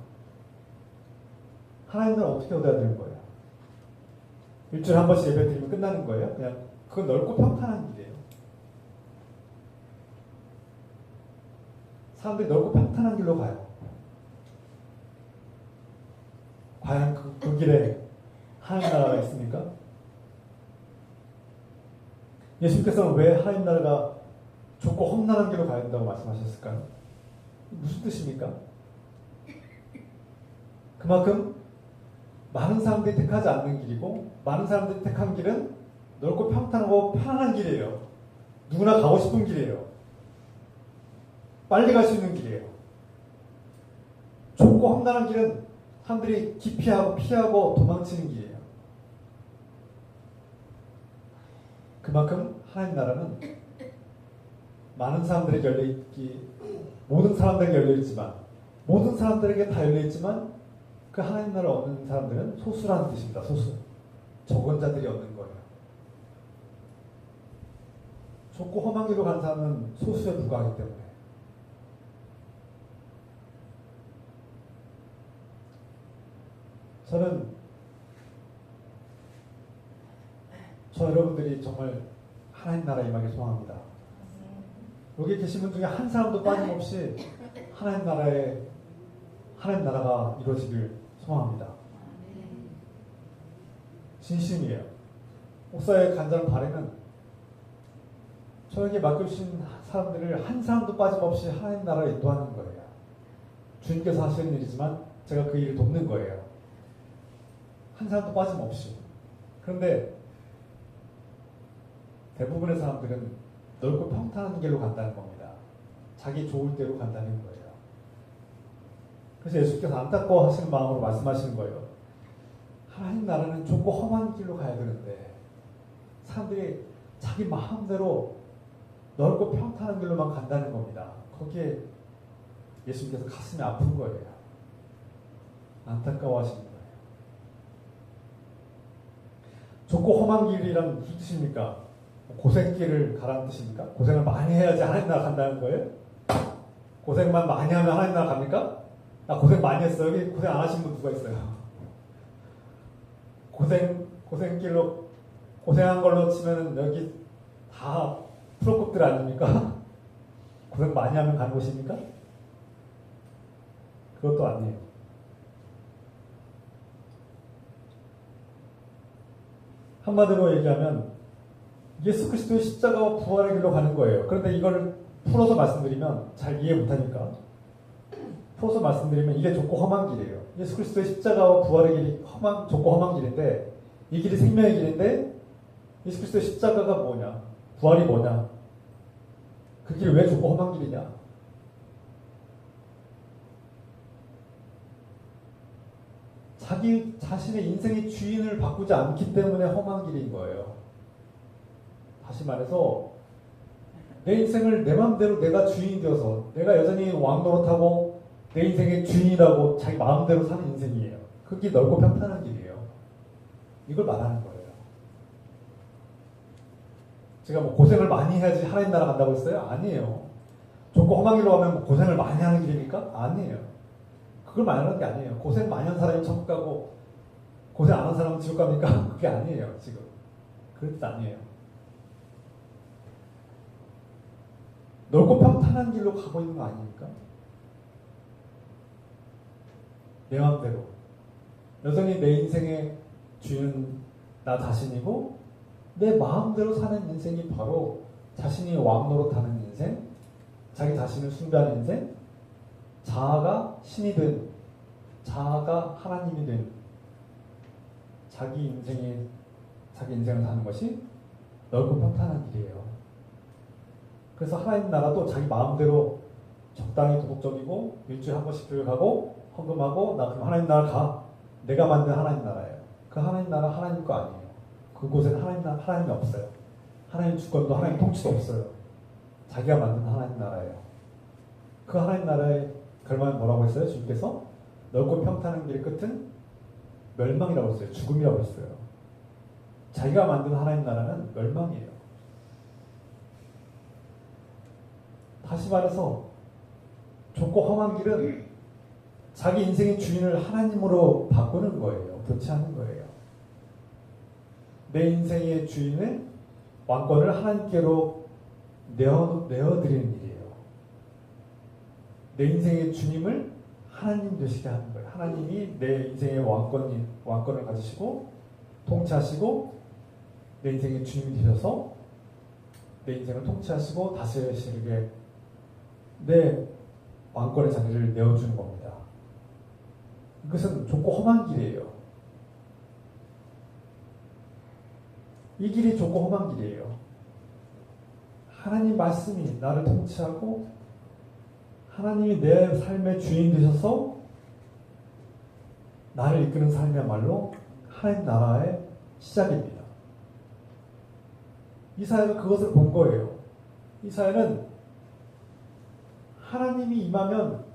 하나님 나라는 어떻게 얻어야 되는 거예요? 일주일에 한 번씩 예배 드리면 끝나는 거예요? 그냥 그건 넓고 평탄한 길이에요. 사람들이 넓고 평탄한 길로 가요. 과연 그 길에 하나님 나라가 있습니까? 예수님께서는 왜 하나님 나라가 좁고 험난한 길로 가야 된다고 말씀하셨을까요? 무슨 뜻입니까? 그만큼 많은 사람들이 택하지 않는 길이고 많은 사람들이 택한 길은 넓고 평탄하고 편안한 길이에요. 누구나 가고 싶은 길이에요. 빨리 갈 수 있는 길이에요. 좁고 험난한 길은 사람들이 기피하고 피하고 도망치는 길이에요. 그만큼 하나님 나라는 많은 사람들에게 열려있기, 모든 사람들에게 열려있지만, 모든 사람들에게 다 열려있지만 그 하나님 나라를 얻는 사람들은 소수라는 뜻입니다. 소수. 적은 자들이 얻는 거예요. 좁고 험한 길로 간 사람은 소수에 불과하기 때문에. 저는 여러분들이 정말 하나님 나라 임하길 소망합니다. 여기 계신 분 중에 한 사람도 빠짐없이 하나님 나라가 이루어지길 소망합니다. 진심이에요. 목사의 간절한 바람은 저에게 맡겨주신 사람들을 한 사람도 빠짐없이 하나님 나라를 인도하는 거예요. 주님께서 하시는 일이지만 제가 그 일을 돕는 거예요. 한 사람도 빠짐없이. 그런데 대부분의 사람들은 넓고 평탄한 길로 간다는 겁니다. 자기 좋을 대로 간다는 거예요. 그래서 예수께서 안타까워하시는 마음으로 말씀하시는 거예요. 하나님 나라는 좁고 험한 길로 가야 되는데 사람들이 자기 마음대로 넓고 평탄한 길로만 간다는 겁니다. 거기에 예수님께서 가슴이 아픈 거예요. 안타까워하시는 거예요. 좁고 험한 길이란 무슨 뜻입니까? 고생길을 가라는 뜻입니까? 고생을 많이 해야지 하나님 나라 간다는 거예요? 고생만 많이 하면 하나님 나라 갑니까? 나 고생 많이 했어. 여기 고생 안 하신 분 누가 있어요? 고생길로, 고생한 걸로 치면은 여기 다 프로급들 아닙니까? 고생 많이 하면 가는 곳입니까? 그것도 아니에요. 한마디로 얘기하면 예수 그리스도의 십자가와 부활의 길로 가는 거예요. 그런데 이걸 풀어서 말씀드리면 잘 이해 못하니까 풀어서 말씀드리면 이게 좁고 험한 길이에요. 예수 그리스도의 십자가와 부활의 길이 좁고 험한 길인데 이 길이 생명의 길인데 예수 그리스도의 십자가가 뭐냐? 부활이 뭐냐? 그 길이 왜 좁고 험한 길이냐? 자기 자신의 인생의 주인을 바꾸지 않기 때문에 험한 길인 거예요. 다시 말해서 내 인생을 내 마음대로 내가 주인이 되어서 내가 여전히 왕 노릇하고 내 인생의 주인이라고 자기 마음대로 사는 인생이에요. 그게 넓고 평탄한 길이에요. 이걸 말하는 거예요. 제가 뭐 고생을 많이 해야지 하나님 나라 간다고 했어요? 아니에요. 좁고 험한 길로 가면 뭐 고생을 많이 하는 길입니까? 아니에요. 그걸 말하는 게 아니에요. 고생 많이 한 사람이 천국 가고 고생 안 한 사람은 지옥 갑니까? 그게 아니에요. 지금 그런 뜻 아니에요. 넓고 평탄한 길로 가고 있는 거 아닙니까? 내 마음대로 여전히 내 인생의 주인은 나 자신이고 내 마음대로 사는 인생이 바로 자신이 왕 노릇하는 인생, 자기 자신을 숭배하는 인생, 자아가 신이 된, 자아가 하나님이 된 자기 인생을 사는 것이 넓고 평탄한 길이에요. 그래서 하나님 나라도 자기 마음대로 적당히 도덕적이고 일주일에 한 번씩 교회 가고 헌금하고 나 그럼 하나님 나라 가. 내가 만든 하나님 나라예요. 그 하나님 나라 하나님 거 아니에요. 그곳에는 하나님이 없어요. 하나님 주권도 하나님 통치도 없어요. 자기가 만든 하나님 나라예요. 그 하나님 나라의 결말은 뭐라고 했어요? 주님께서 넓고 평탄한 길의 끝은 멸망이라고 했어요. 죽음이라고 했어요. 자기가 만든 하나님 나라는 멸망이에요. 다시 말해서 좁고 험한 길은 자기 인생의 주인을 하나님으로 바꾸는 거예요. 교체하는 거예요. 내 인생의 주인을 왕권을 하나님께로 내어드리는 일이에요. 내 인생의 주님을 하나님 되시게 하는 거예요. 하나님이 내 인생의 왕권을 가지시고 통치하시고 내 인생의 주님이 되셔서 내 인생을 통치하시고 다스리시게 내 왕권의 자리를 내어주는 겁니다. 이것은 좁고 험한 길이에요. 이 길이 좁고 험한 길이에요. 하나님 말씀이 나를 통치하고 하나님이 내 삶의 주인 되셔서 나를 이끄는 삶이야말로 하나님 나라의 시작입니다. 이사야가 그것을 본 거예요. 이사야는 하나님이 임하면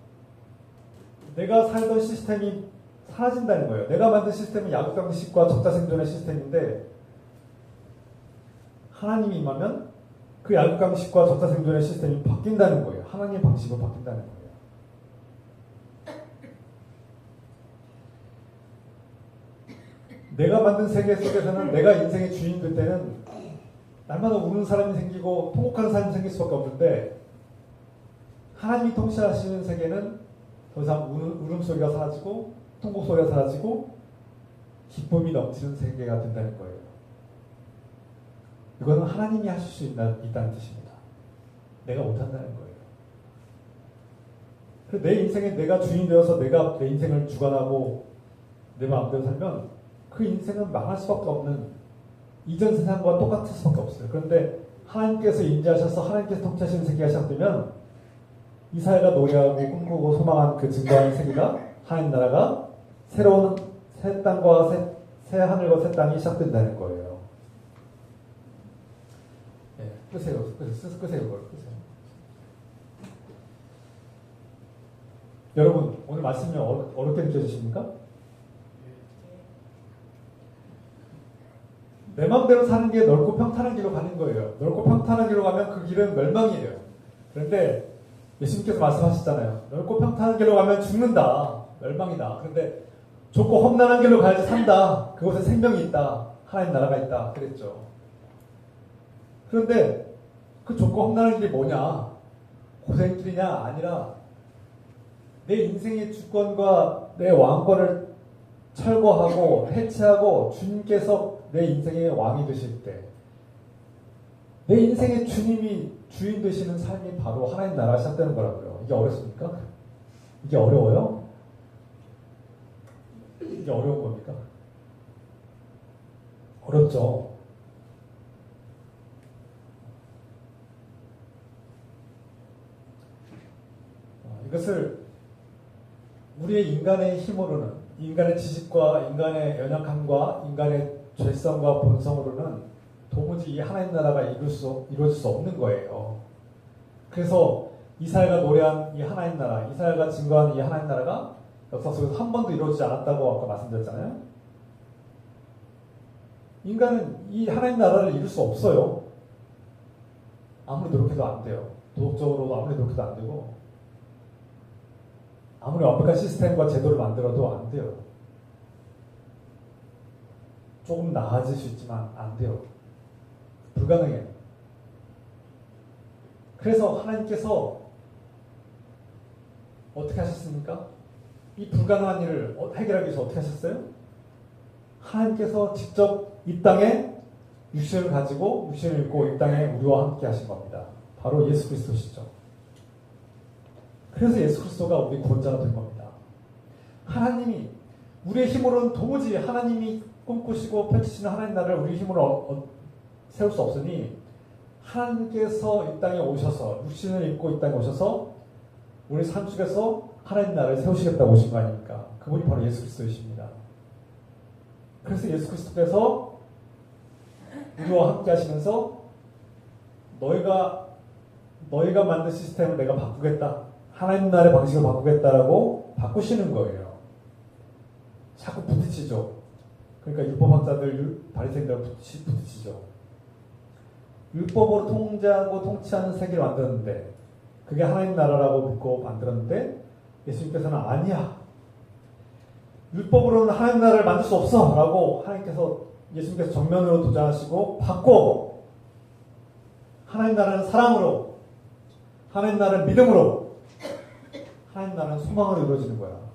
내가 살던 시스템이 사라진다는 거예요. 내가 만든 시스템은 야곱강식과 적자생존의 시스템인데 하나님이 임하면 그 야곱강식과 적자생존의 시스템이 바뀐다는 거예요. 하나님의 방식으로 바뀐다는 거예요. 내가 만든 세계 속에서는 내가 인생의 주인 될 때는 날마다 우는 사람이 생기고 통곡하는 사람이 생길 수밖에 없는데 하나님이 통치하시는 세계는 더 이상 울음소리가 사라지고 통곡소리가 사라지고 기쁨이 넘치는 세계가 된다는 거예요. 이거는 하나님이 하실 수 있다는 뜻입니다. 내가 못한다는 거예요. 내 인생에 내가 주인 되어서 내가 내 인생을 주관하고 내 마음대로 살면 그 인생은 망할 수밖에 없는 이전 세상과 똑같을 수밖에 없어요. 그런데 하나님께서 인지하셔서 하나님께서 통치하시는 세계가 시작되면 이사야가 노래하고 꿈꾸고 소망한 그 증거하는 세계가 하나님 나라가 새로운 새 땅과 새 하늘과 새 땅이 시작된다는 거예요. 네, 끄세요. 끄세요. 여러분, 오늘 말씀이 어렵게 느껴지십니까? 내 마음대로 사는 게 넓고 평탄한 길로 가는 거예요. 넓고 평탄한 길로 가면 그 길은 멸망이에요. 그런데 예수님께서 말씀하셨잖아요. 넓고 평탄한 길로 가면 죽는다. 멸망이다. 그런데 좁고 험난한 길로 가야지 산다. 그곳에 생명이 있다. 하나님 나라가 있다. 그랬죠. 그런데 그 좁고 험난한 길이 뭐냐? 고생길이냐? 아니라 내 인생의 주권과 내 왕권을 철거하고 해체하고 주님께서 내 인생의 왕이 되실 때 내 인생의 주님이 주인 되시는 삶이 바로 하나님 나라가 시작되는 거라고요. 이게 어렵습니까? 이게 어려워요? 이게 어려운 겁니까? 어렵죠. 이것을 우리의 인간의 힘으로는, 인간의 지식과 인간의 연약함과 인간의 죄성과 본성으로는 도무지 이 하나님 나라가 이루어질 수 없는 거예요. 그래서 이사야가 노래한 이 하나님 나라, 이사야가 증거한 이 하나님 나라가 역사 속에서 한 번도 이루어지지 않았다고 아까 말씀드렸잖아요. 인간은 이 하나님 나라를 이룰 수 없어요. 아무리 노력해도 안 돼요. 도덕적으로도 아무리 노력해도 안 되고 아무리 완벽한 시스템과 제도를 만들어도 안 돼요. 조금 나아질 수 있지만 안 돼요. 불가능해요. 그래서 하나님께서 어떻게 하셨습니까? 이 불가능한 일을 해결하기 위해서 어떻게 하셨어요? 하나님께서 직접 이 땅에 육신을 가지고 육신을 입고 이 땅에 우리와 함께 하신 겁니다. 바로 예수 그리스도시죠. 그래서 예수 그리스도가 우리 구원자가 된 겁니다. 하나님이 우리의 힘으로는 도무지 하나님이 꿈꾸시고 펼치시는 하나님 나라를 우리 힘으로 세울 수 없으니 하나님께서 이 땅에 오셔서 육신을 입고 이 땅에 오셔서 우리 삶 속에서 하나님 나라를 세우시겠다고 오신 거 아닙니까? 그분이 바로 예수 그리스도이십니다. 그래서 예수 그리스도께서 우리와 함께 하시면서 너희가 만든 시스템을 내가 바꾸겠다. 하나님 나라의 방식을 바꾸겠다라고 바꾸시는 거예요. 자꾸 부딪히죠. 그러니까 율법학자들, 바리새인들 부딪히죠. 율법으로 통제하고 통치하는 세계를 만들었는데 그게 하나님 나라라고 믿고 만들었는데 예수님께서는 아니야. 율법으로는 하나님 나라를 만들 수 없어 라고 예수님께서 정면으로 도전하시고 바꿔. 하나님 나라는 사랑으로, 하나님 나라는 믿음으로, 하나님 나라는 소망으로 이루어지는 거야.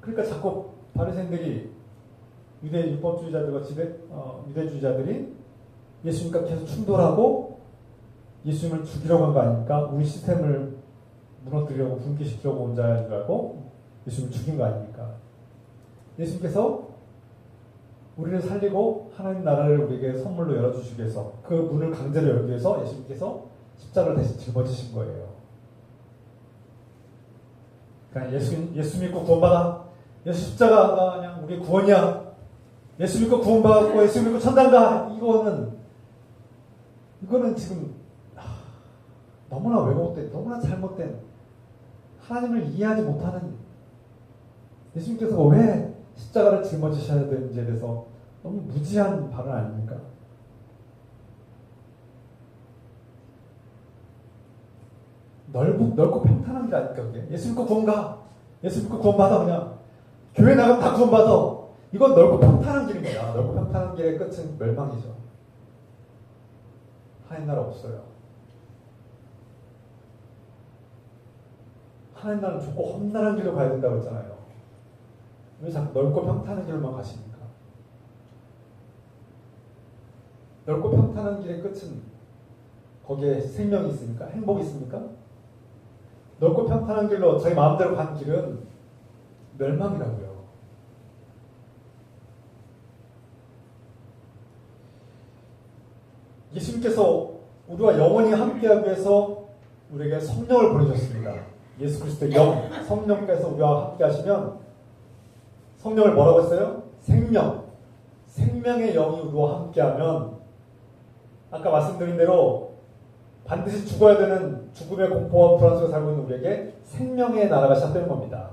그러니까 자꾸 바리새인들이 유대 율법주의자들과 유대주의자들이 예수님과 계속 충돌하고 예수님을 죽이려고 한 거 아닙니까? 우리 시스템을 무너뜨리려고 붕괴시키려고 온 자인 줄 알고 예수님을 죽인 거 아닙니까? 예수님께서 우리를 살리고 하나님 나라를 우리에게 선물로 열어주시기 위해서 그 문을 강제로 열기 위해서 예수님께서 십자가를 다시 짊어지신 거예요. 그러니까 예수 믿고 구원받아. 예수 십자가가 그냥 우리 구원이야. 예수 믿고 구원받고 예수 믿고 천당 가. 이거는 지금 너무나 왜곡된, 너무나 잘못된 하나님을 이해하지 못하는 예수님께서 왜 십자가를 짊어지셔야 되는지에 대해서 너무 무지한 발언 아닙니까? 넓고 평탄한 게 아닐까 그게. 예수 믿고 구원 가. 예수 믿고 구원받아. 그냥 교회 나가면 다 구원받아. 이건 넓고 평탄한 길입니다. 넓고 평탄한 길의 끝은 멸망이죠. 하나님 나라 없어요. 하나님 나라는 좁고 험난한 길로 가야 된다고 했잖아요. 왜 자꾸 넓고 평탄한 길로만 가십니까? 넓고 평탄한 길의 끝은 거기에 생명이 있습니까? 행복이 있습니까? 넓고 평탄한 길로 자기 마음대로 간 길은 멸망이라고요. 예수님께서 우리와 영원히 함께하기 위해서 우리에게 성령을 보내셨습니다. 예수 그리스도의 영, 성령께서 우리와 함께 하시면 성령을 뭐라고 했어요? 생명의 영이 우리와 함께하면 아까 말씀드린 대로 반드시 죽어야 되는 죽음의 공포와 불안 속에 살고 있는 우리에게 생명의 나라가 시작되는 겁니다.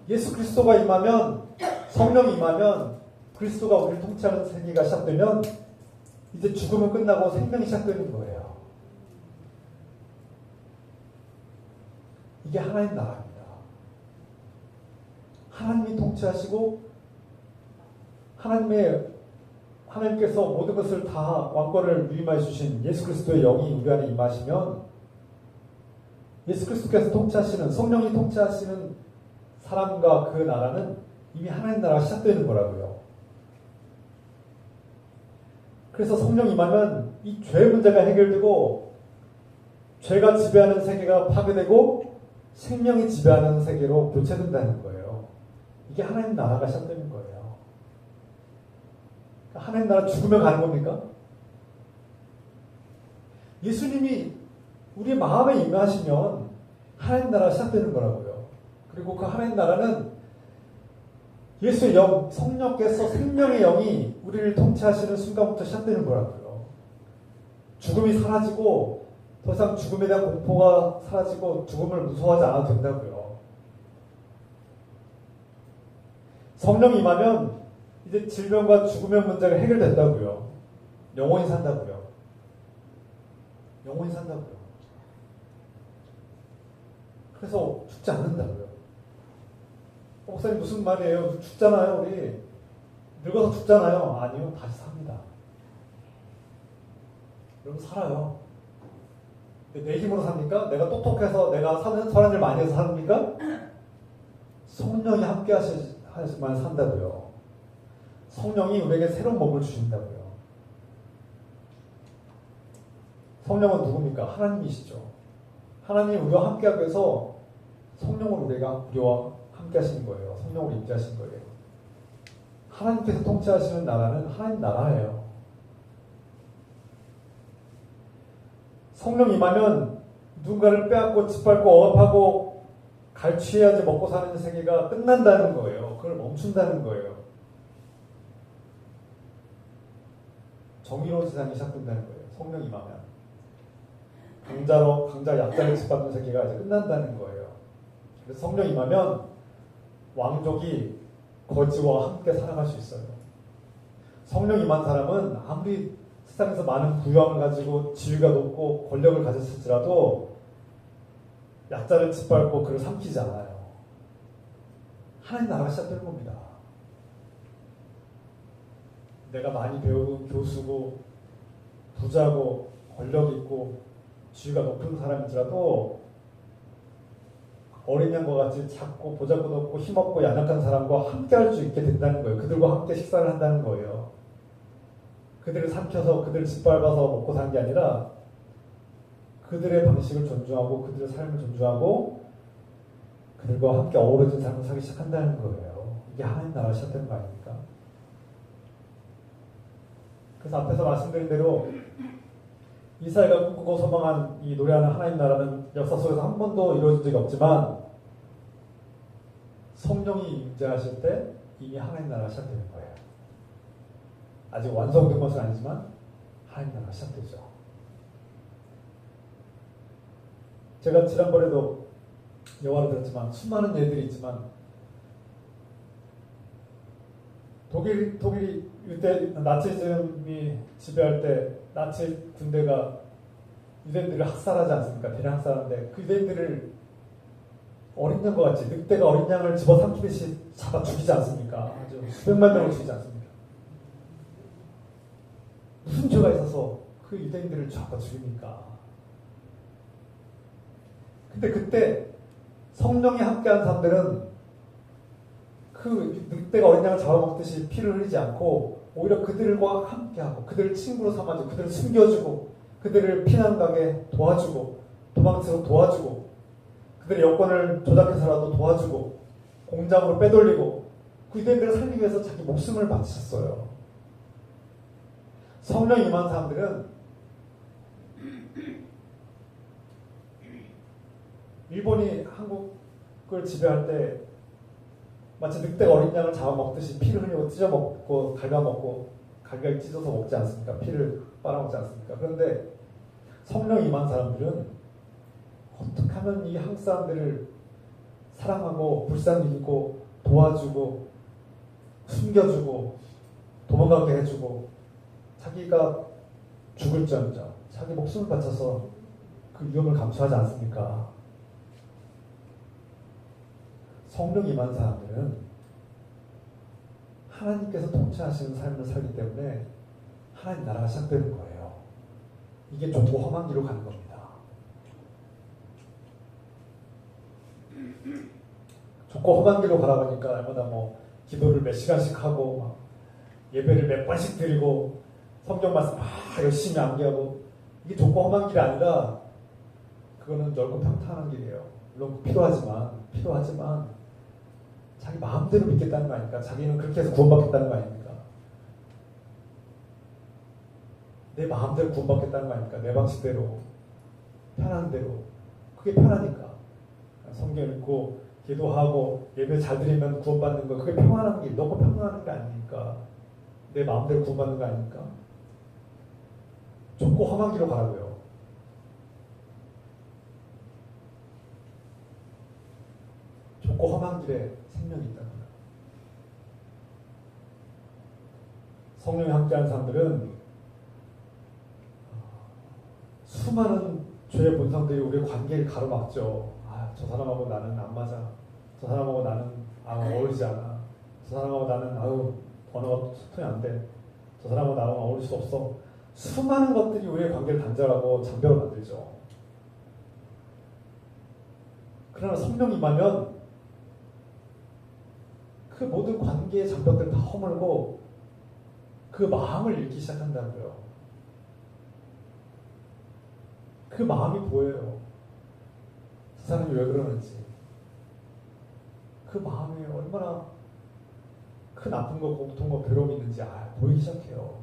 예수 그리스도가 임하면, 성령이 임하면 그리스도가 우리를 통치하는 세계가 시작되면 이제 죽음은 끝나고 생명이 시작되는 거예요. 이게 하나님 나라입니다. 하나님이 통치하시고 하나님께서 모든 것을 다 왕권을 위임해 주신 예수 그리스도의 영이 우리 안에 임하시면 예수 그리스도께서 통치하시는, 성령이 통치하시는 사람과 그 나라는 이미 하나님 나라가 시작되는 거라고요. 그래서 성령이 임하면 이 죄 문제가 해결되고 죄가 지배하는 세계가 파괴되고 생명이 지배하는 세계로 교체된다는 거예요. 이게 하나님 나라가 시작되는 거예요. 하나님 나라 죽으면 가는 겁니까? 예수님이 우리 마음에 임하시면 하나님 나라가 시작되는 거라고요. 그리고 그 하나님 나라는 예수의 영, 성령께서 생명의 영이 우리를 통치하시는 순간부터 시작되는 거라고요. 죽음이 사라지고 더 이상 죽음에 대한 공포가 사라지고 죽음을 무서워하지 않아도 된다고요. 성령이 임하면 이제 질병과 죽음의 문제가 해결된다고요. 영원히 산다고요. 영원히 산다고요. 그래서 죽지 않는다고요. 목사님 무슨 말이에요? 죽잖아요, 우리. 늙어서 죽잖아요. 아니요, 다시 삽니다. 여러분 살아요. 내 힘으로 삽니까? 내가 똑똑해서 내가 선한 일 많이 해서 삽니까? 성령이 함께 하시만 산다고요. 성령이 우리에게 새로운 몸을 주신다고요. 성령은 누굽니까? 하나님이시죠. 하나님이 우리와 함께하기 위해서 성령을 우리와 함께 하시는 거예요. 성령으로 임재하신 거예요. 하나님께서 통치하시는 나라는 하나님 나라예요. 성령 임하면 누군가를 빼앗고 짓밟고 억압하고 갈취해야지 먹고 사는 세계가 끝난다는 거예요. 그걸 멈춘다는 거예요. 정의로운 세상이 시작된다는 거예요. 성령 임하면. 강자 약자를 짓밟는 세계가 이제 끝난다는 거예요. 그래서 성령 임하면 왕족이 거지와 함께 살아갈 수 있어요. 성령 임한 사람은 아무리 세상에서 많은 부유함을 가지고 지위가 높고 권력을 가졌을지라도 약자를 짓밟고 그를 삼키지 않아요. 하나님 나라가 시작되는 겁니다. 내가 많이 배운 교수고 부자고 권력 있고 지위가 높은 사람일지라도 어린 양과 같이 작고 보잘것없고 힘없고 연약한 사람과 함께 할 수 있게 된다는 거예요. 그들과 함께 식사를 한다는 거예요. 그들을 삼켜서 그들을 짓밟아서 먹고 사는 게 아니라 그들의 방식을 존중하고 그들의 삶을 존중하고 그들과 함께 어우러진 삶을 살기 시작한다는 거예요. 이게 하나님 나라가 시작되는 거 아닙니까? 그래서 앞에서 말씀드린 대로 이사야가 꿈꾸고 소망한 이 노래하는 하나님 나라는 역사 속에서 한 번도 이루어진 적이 없지만 성령이 임재하실 때 이미 하나님 나라가 시작되는 거예요. 아직 완성된 것은 아니지만 하나님 나라가 시작되죠. 제가 지난번에도 여화를 들었지만 수많은 예들이 있지만 독일이 유대 나치즘이 지배할 때 나치 군대가 유대인들을 학살하지 않습니까? 대량 학살하는데 그 유대인들을 어린 양과 같이 늑대가 어린 양을 집어삼키듯이 잡아 죽이지 않습니까? 아주 수백만 명을 죽이지 않습니까? 무슨 죄가 있어서 그 유대인들을 잡아 죽입니까? 근데 그때 성령이 함께한 사람들은 그 늑대가 어린 양을 잡아먹듯이 피를 흘리지 않고 오히려 그들과 함께하고 그들을 친구로 삼아주고 그들을 숨겨주고 그들을 피난 가게 도와주고 도망치도록 도와주고 그들의 여권을 조작해서라도 도와주고 공장으로 빼돌리고 그 유대인들을 살리기 위해서 자기 목숨을 바치셨어요. 성령이 임한 사람들은 일본이 한국을 지배할 때 마치 늑대가 어린 양을 잡아먹듯이 피를 흘리고 찢어먹고 갈갈 찢어서 먹지 않습니까? 피를 빨아먹지 않습니까? 그런데 성령이 임한 사람들은 어떻게 하면 이 한국 사람들을 사랑하고 불쌍히 여기고 도와주고 숨겨주고 도망가게 해주고 자기가 죽을지언정 자기 목숨을 바쳐서 그 위험을 감수하지 않습니까? 성령 임한 사람들은 하나님께서 통치하시는 삶을 살기 때문에 하나님 나라가 시작되는 거예요. 이게 좁고 험한 길로 가는 겁니다. 좁고 험한 길로 가다 보니까 얼마나 기도를 몇 시간씩 하고 예배를 몇 번씩 드리고 성경 말씀 막 열심히 암기하고 이게 좁고 험한 길이 아니라 그거는 넓고 평탄한 길이에요. 물론 필요하지만 자기 마음대로 믿겠다는 거 아닙니까? 자기는 그렇게 해서 구원받겠다는 거 아닙니까? 내 마음대로 구원받겠다는 거 아닙니까? 내 방식대로 편한 대로 그게 편하니까 성경 읽고 기도하고 예배 잘 드리면 구원받는 거 그게 평안한 길 너무 평안한 게 아니니까 내 마음대로 구원받는 거 아닙니까? 좁고 험한 길로 가라고요. 좁고 험한 길에 생명이 있다는 거예요. 성령이 함께하는 사람들은 수많은 죄의 본성들이 우리의 관계를 가로막죠. 저 사람하고 나는 안 맞아. 저 사람하고 나는 어울리지 않아. 저 사람하고 나는 언어가 소통이 안 돼. 저 사람하고 나랑 어울릴 수 없어. 수많은 것들이 우리의 관계를 단절하고 장벽을 만들죠. 그러나 성령이 임하면 그 모든 관계의 장벽들을 다 허물고 그 마음을 읽기 시작한다고요. 그 마음이 보여요. 그 사람이 왜 그러는지. 그 마음에 얼마나 큰 아픔과 고통과 괴로움이 있는지 보이기 시작해요.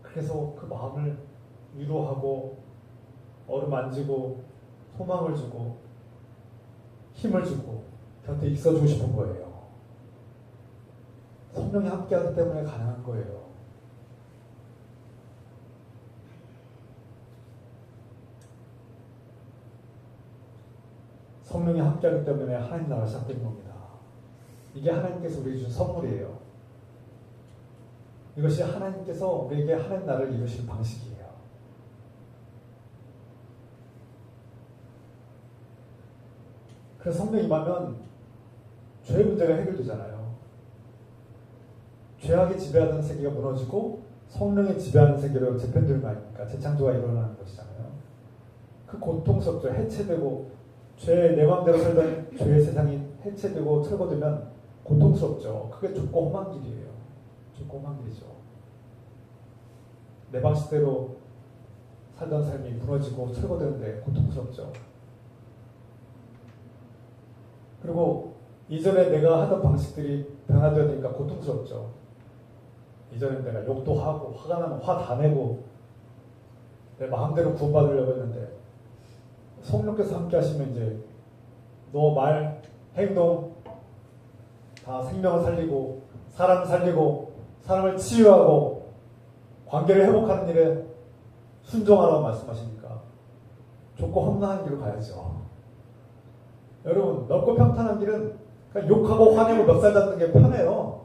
그래서 그 마음을 위로하고 어루만지고 소망을 주고 힘을 주고 곁에 있어주고 싶은 거예요. 성령이 함께하기 때문에 가능한 거예요. 성령이 함께하기 때문에 하나님 나라가 시작된 겁니다. 이게 하나님께서 우리에게 준 선물이에요. 이것이 하나님께서 우리에게 하나님 나라를 이루시는 방식이에요. 그래서 성령이 임하면 죄의 문제가 해결되잖아요. 죄악이 지배하던 세계가 무너지고 성령이 지배하는 세계로 재편되는 거 아닙니까? 재창조가 일어나는 것이잖아요. 그 고통스럽죠. 해체되고 내 마음대로 살던 죄의 세상이 해체되고 철거되면 고통스럽죠. 그게 좁고 험한 길이에요. 좁고 험한 길이죠. 내 방식대로 살던 삶이 무너지고 철거되는데 고통스럽죠. 그리고 이전에 내가 하던 방식들이 변화되어 되니까 고통스럽죠. 이전에 내가 욕도 하고 화가 나면 화 다 내고 내 마음대로 구원받으려고 했는데 성령께서 함께 하시면 이제 너 말, 행동 다 생명을 살리고 사람을 살리고 사람을 치유하고 관계를 회복하는 일에 순종하라고 말씀하시니까 좁고 험난한 길로 가야죠. 여러분 넓고 평탄한 길은 그냥 욕하고 화내고 멱살 잡는 게 편해요.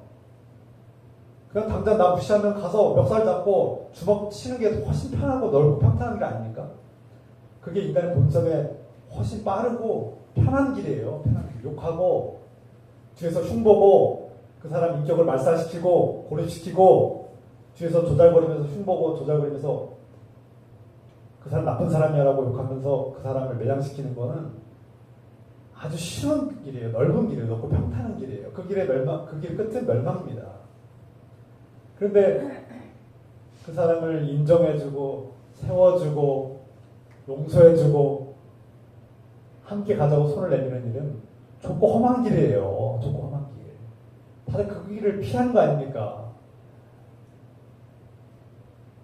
그냥 당장 나 무시하면 가서 멱살 잡고 주먹 치는 게 훨씬 편하고 넓고 평탄한 게 아닙니까? 그게 인간의 본성에 훨씬 빠르고 편한 길이에요. 편한 길. 욕하고 뒤에서 흉보고 그 사람 인격을 말살시키고 고립시키고 뒤에서 조잘거리면서 흉보고 조잘거리면서 그 사람 나쁜 사람이야라고 욕하면서 그 사람을 매장시키는 거는 아주 쉬운 길이에요. 넓은 길이에요. 넓고 평탄한 길이에요. 그 길 끝은 멸망입니다. 그런데 그 사람을 인정해주고 세워주고 용서해주고 함께 가자고 손을 내미는 일은 좁고 험한 길이에요. 좁고 험한 길. 다들 그 길을 피하는 거 아닙니까?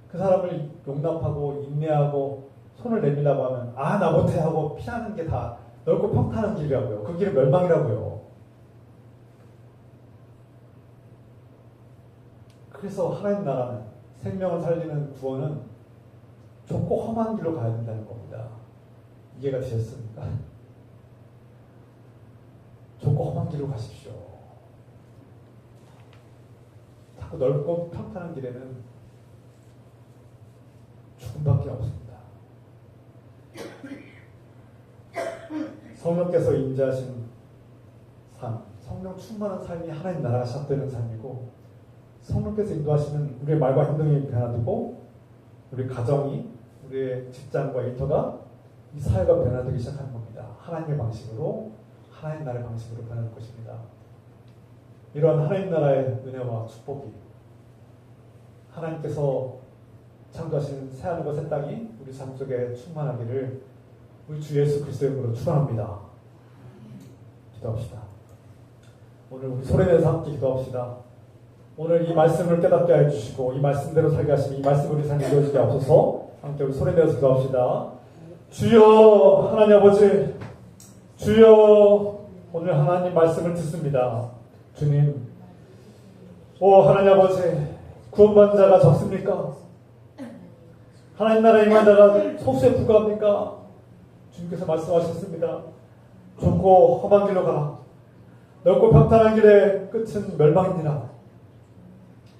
그 사람을 용납하고 인내하고 손을 내밀라고 하면 나 못해 하고 피하는 게 다 넓고 평탄한 길이라고요. 그 길은 멸망이라고요. 그래서 하나님 나라는 생명을 살리는 구원은 좁고 험한 길로 가야 된다는 겁니다. 이해가 되셨습니까? 좁고 험한 길로 가십시오. 자, 그 넓고 평탄한 길에는 죽음밖에 없습니다. 성령께서 임재하신 삶, 성령 충만한 삶이 하나님 나라가 시작되는 삶이고, 성령께서 인도하시는 우리의 말과 행동이 변화되고, 우리 가정이, 우리의 직장과 일터가, 이 사회가 변화되기 시작하는 겁니다. 하나님의 방식으로, 하나님 나라의 방식으로 변화될 것입니다. 이러한 하나님 나라의 은혜와 축복이, 하나님께서 창조하신 새하늘과 새 땅이 우리 삶 속에 충만하기를 우리 주 예수 그리스도의 이름으로 축원합니다. 기도합시다. 오늘 우리 소리내서 함께 기도합시다. 오늘 이 말씀을 깨닫게 해주시고 이 말씀대로 살게 하시고 이 말씀 우리 삶에 이루어지게 하옵소서. 함께 우리 소리내서 기도합시다. 주여 하나님 아버지, 주여 오늘 하나님 말씀을 듣습니다. 주님, 오 하나님 아버지, 구원받은 자가 적습니까? 하나님 나라에 임한 자가 소수에 불과합니까? 주님께서 말씀하셨습니다. 좁고 험한 길로 가라. 넓고 평탄한 길의 끝은 멸망이니라.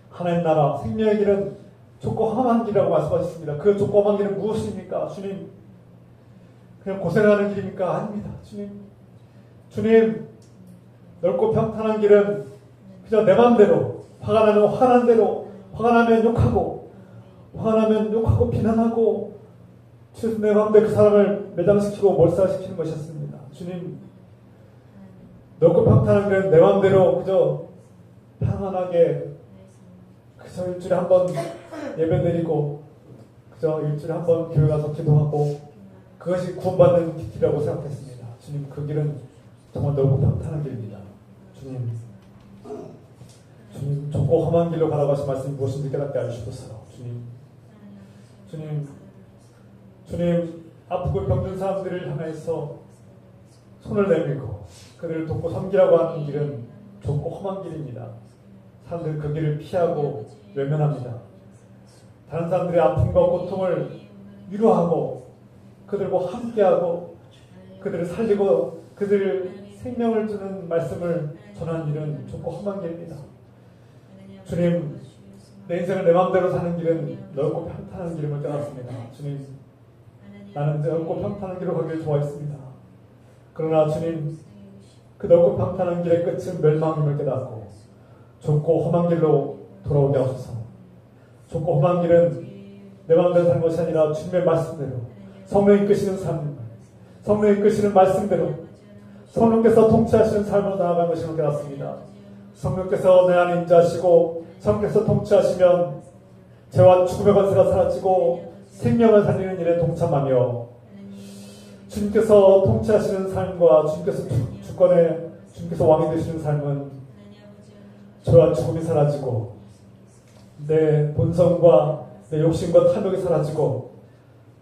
하나님 나라 생명의 길은 좁고 험한 길이라고 말씀하셨습니다. 그 좁고 험한 길은 무엇입니까? 주님, 그냥 고생하는 길입니까? 아닙니다. 주님, 넓고 평탄한 길은 그저 내 마음대로, 화가 나면 화난 대로, 화가 나면 욕하고, 화가 나면 욕하고 비난하고, 내 마음대로 그 사람을 매장시키고 몰살시키는 것이었습니다. 주님, 넓고 평탄한 길은 내 마음대로 그저 평안하게 그저 일주일에 한 번 예배드리고, 그저 일주일에 한 번 교회 가서 기도하고, 그것이 구원받는 길이라고 생각했습니다. 주님, 그 길은 정말 넓고 평탄한 길입니다. 주님, 좁고 험한 길로 가라고 하신 말씀이 무엇인지 깨닫게 해주시옵소서. 주님, 아프고 병든 사람들을 향해서 손을 내밀고 그들을 돕고 섬기라고 하는 길은 좁고 험한 길입니다. 사람들은 그 길을 피하고 외면합니다. 다른 사람들의 아픔과 고통을 위로하고 그들과 함께하고 그들을 살리고 그들을 생명을 주는 말씀을 전하는 일은 좁고 험한 길입니다. 주님, 내 인생을 내 마음대로 사는 길은 넓고 평탄한 길임을 깨닫습니다. 주님, 나는 넓고 평탄한 길로 가기를 좋아했습니다. 그러나 주님, 그 넓고 평탄한 길의 끝은 멸망임을 깨닫고 좁고 험한 길로 돌아오게 하소서. 좁고 험한 길은 내 마음대로 사는 것이 아니라 주님의 말씀대로, 성령이 이끄시는 삶, 성령이 이끄시는 말씀대로 성령께서 통치하시는 삶으로 나아가는 것임을 깨닫습니다. 성령께서 내 안에 임재하시고 성령께서 통치하시면 죄와 죽음의 권세가 사라지고 생명을 살리는 일에 동참하며 주님께서 통치하시는 삶과 주님께서 주권에 주님께서 왕이 되시는 삶은 죄와 죽음이 사라지고 내 본성과 내 욕심과 탐욕이 사라지고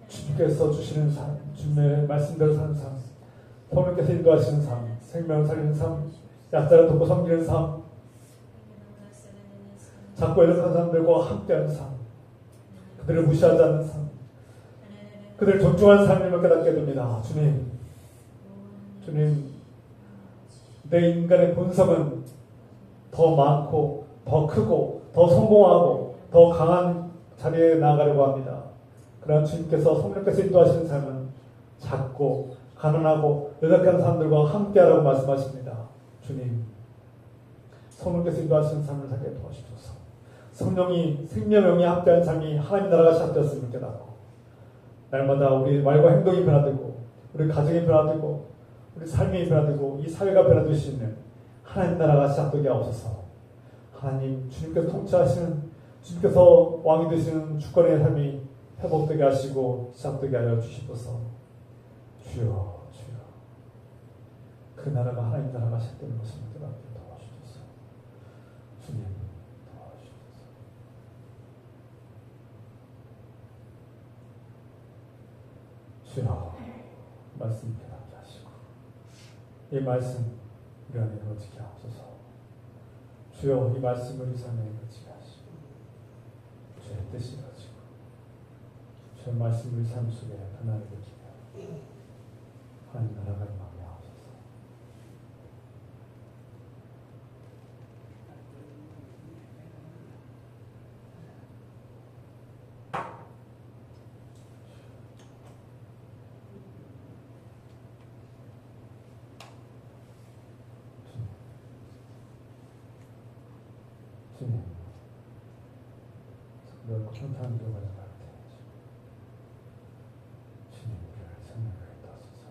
주님께서 주시는 삶, 주님의 말씀대로 사는 삶, 성령께서 인도하시는 삶, 생명을 살리는 삶, 약자를 돕고 섬기는 삶, 작고 연약한 사람들과 함께하는 삶, 그들을 무시하지 않는 삶, 그들을 존중하는 삶임을 깨닫게 됩니다. 주님, 내 인간의 본성은 더 많고 더 크고 더 성공하고 더 강한 자리에 나아가려고 합니다. 그러나 주님께서 성령께서 인도하시는 삶은 작고 가난하고 연약한 사람들과 함께하라고 말씀하십니다. 주님, 성령께서 인도하시는 삶을 살게 도와주셔서 성령이 생명이 함께하는 삶이 하나님 나라가 시작되었음을 깨닫고 날마다 우리 말과 행동이 변화되고 우리 가정이 변화되고 우리 삶이 변화되고 이 사회가 변화될 수 있는 하나님 나라가 시작되게 하옵소서. 하나님, 주님께서 통치하시는 주님께서 왕이 되시는 주권의 삶이 회복되게 하시고 시작되게 하여 주시옵소서. 주여, 그 나라가 하나님 나라가 시작되는 것을 깨닫게 도와주소서. 주님, 도와주소서. 주여, 말씀 깨닫게 하시고 이 말씀 우리 안에 이루어지게 하옵소서. 주여, 이 말씀을 우리 삶에 이루어지게 하시고 주의 뜻이 이루어지고 주의 말씀을 우리 삶 속에 변화를 일으키며 하나님 나라가 임하게 하옵소서. 주님, 넓고 평탄한 길로 가져갈 때 주님 우리를 생명을 인도하소서.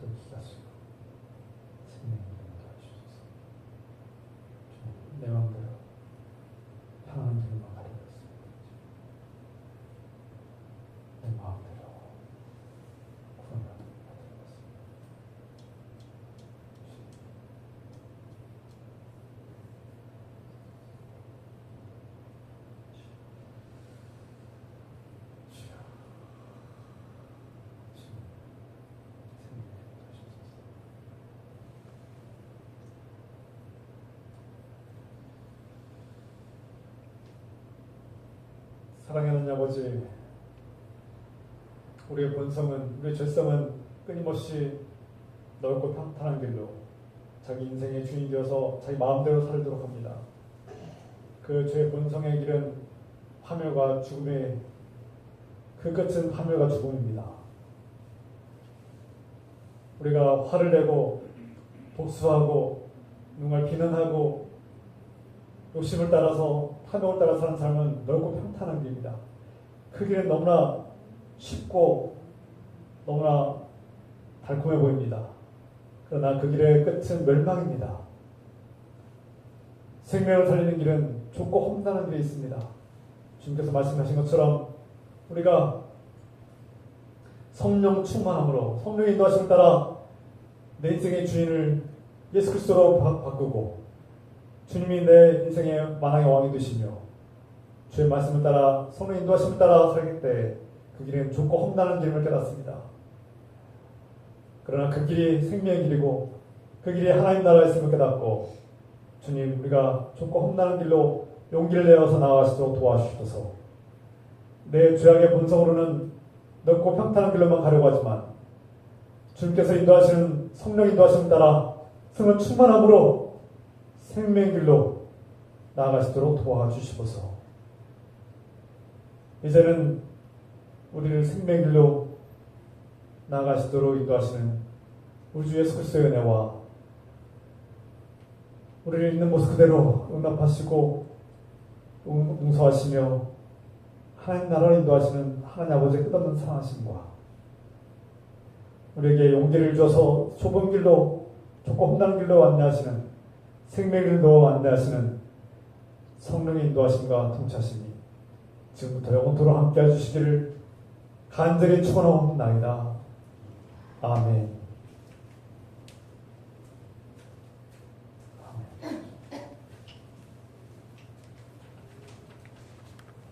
들키게 하시고 생명을 인도하시소서. 주님, 내 마음대로 편안한 길만 가려고 했습니다. 내 마음대로 구원을 받으려고 했습니다. 사랑하는 아버지, 우리의 본성은, 우리의 죄성은 끊임없이 넓고 평탄한 길로 자기 인생의 주인이 되어서 자기 마음대로 살도록 합니다. 그 죄의 본성의 길은 파멸과 죽음의 그 끝은 파멸과 죽음입니다. 우리가 화를 내고 복수하고 누군가 비난하고 욕심을 따라서 탐욕을 따라 사는 삶은 넓고 평탄한 길입니다. 그 길은 너무나 쉽고 너무나 달콤해 보입니다. 그러나 그 길의 끝은 멸망입니다. 생명을 살리는 길은 좁고 험난한 길이 있습니다. 주님께서 말씀하신 것처럼 우리가 성령 충만함으로 성령의 인도하심을 따라 내 인생의 주인을 예수 그리스도로 바꾸고 주님이 내 인생의 만왕의 왕이 되시며 주의 말씀을 따라 성령의 인도하심을 따라 살기 때 그 길은 좁고 험난한 길임을 깨닫습니다. 그러나 그 길이 생명의 길이고 그 길이 하나님 나라의 있음을 깨닫고 주님, 우리가 좁고 험난한 길로 용기를 내어서 나아가시도록 도와주셔서 내 죄악의 본성으로는 넓고 평탄한 길로만 가려고 하지만 주님께서 인도하시는 성령 인도하심을 따라 성령 충만함으로 생명의 길로 나아가시도록 도와주시옵소서. 이제는 우리를 생명의 길로 나아가시도록 인도하시는 우리 주 예수 그리스도의 은혜와 우리를 있는 모습 그대로 응답하시고 용서하시며 하나님 나라를 인도하시는 하나님 아버지의 끝없는 사랑하심과 우리에게 용기를 줘서 좁은 길로 좁고 험난한 길로 안내하시는 생명의 길로 안내하시는 성령의 인도하심과 통치하심이 지금부터 영원토록 함께 해주시기를 간절히 축원하옵나이다. 아멘.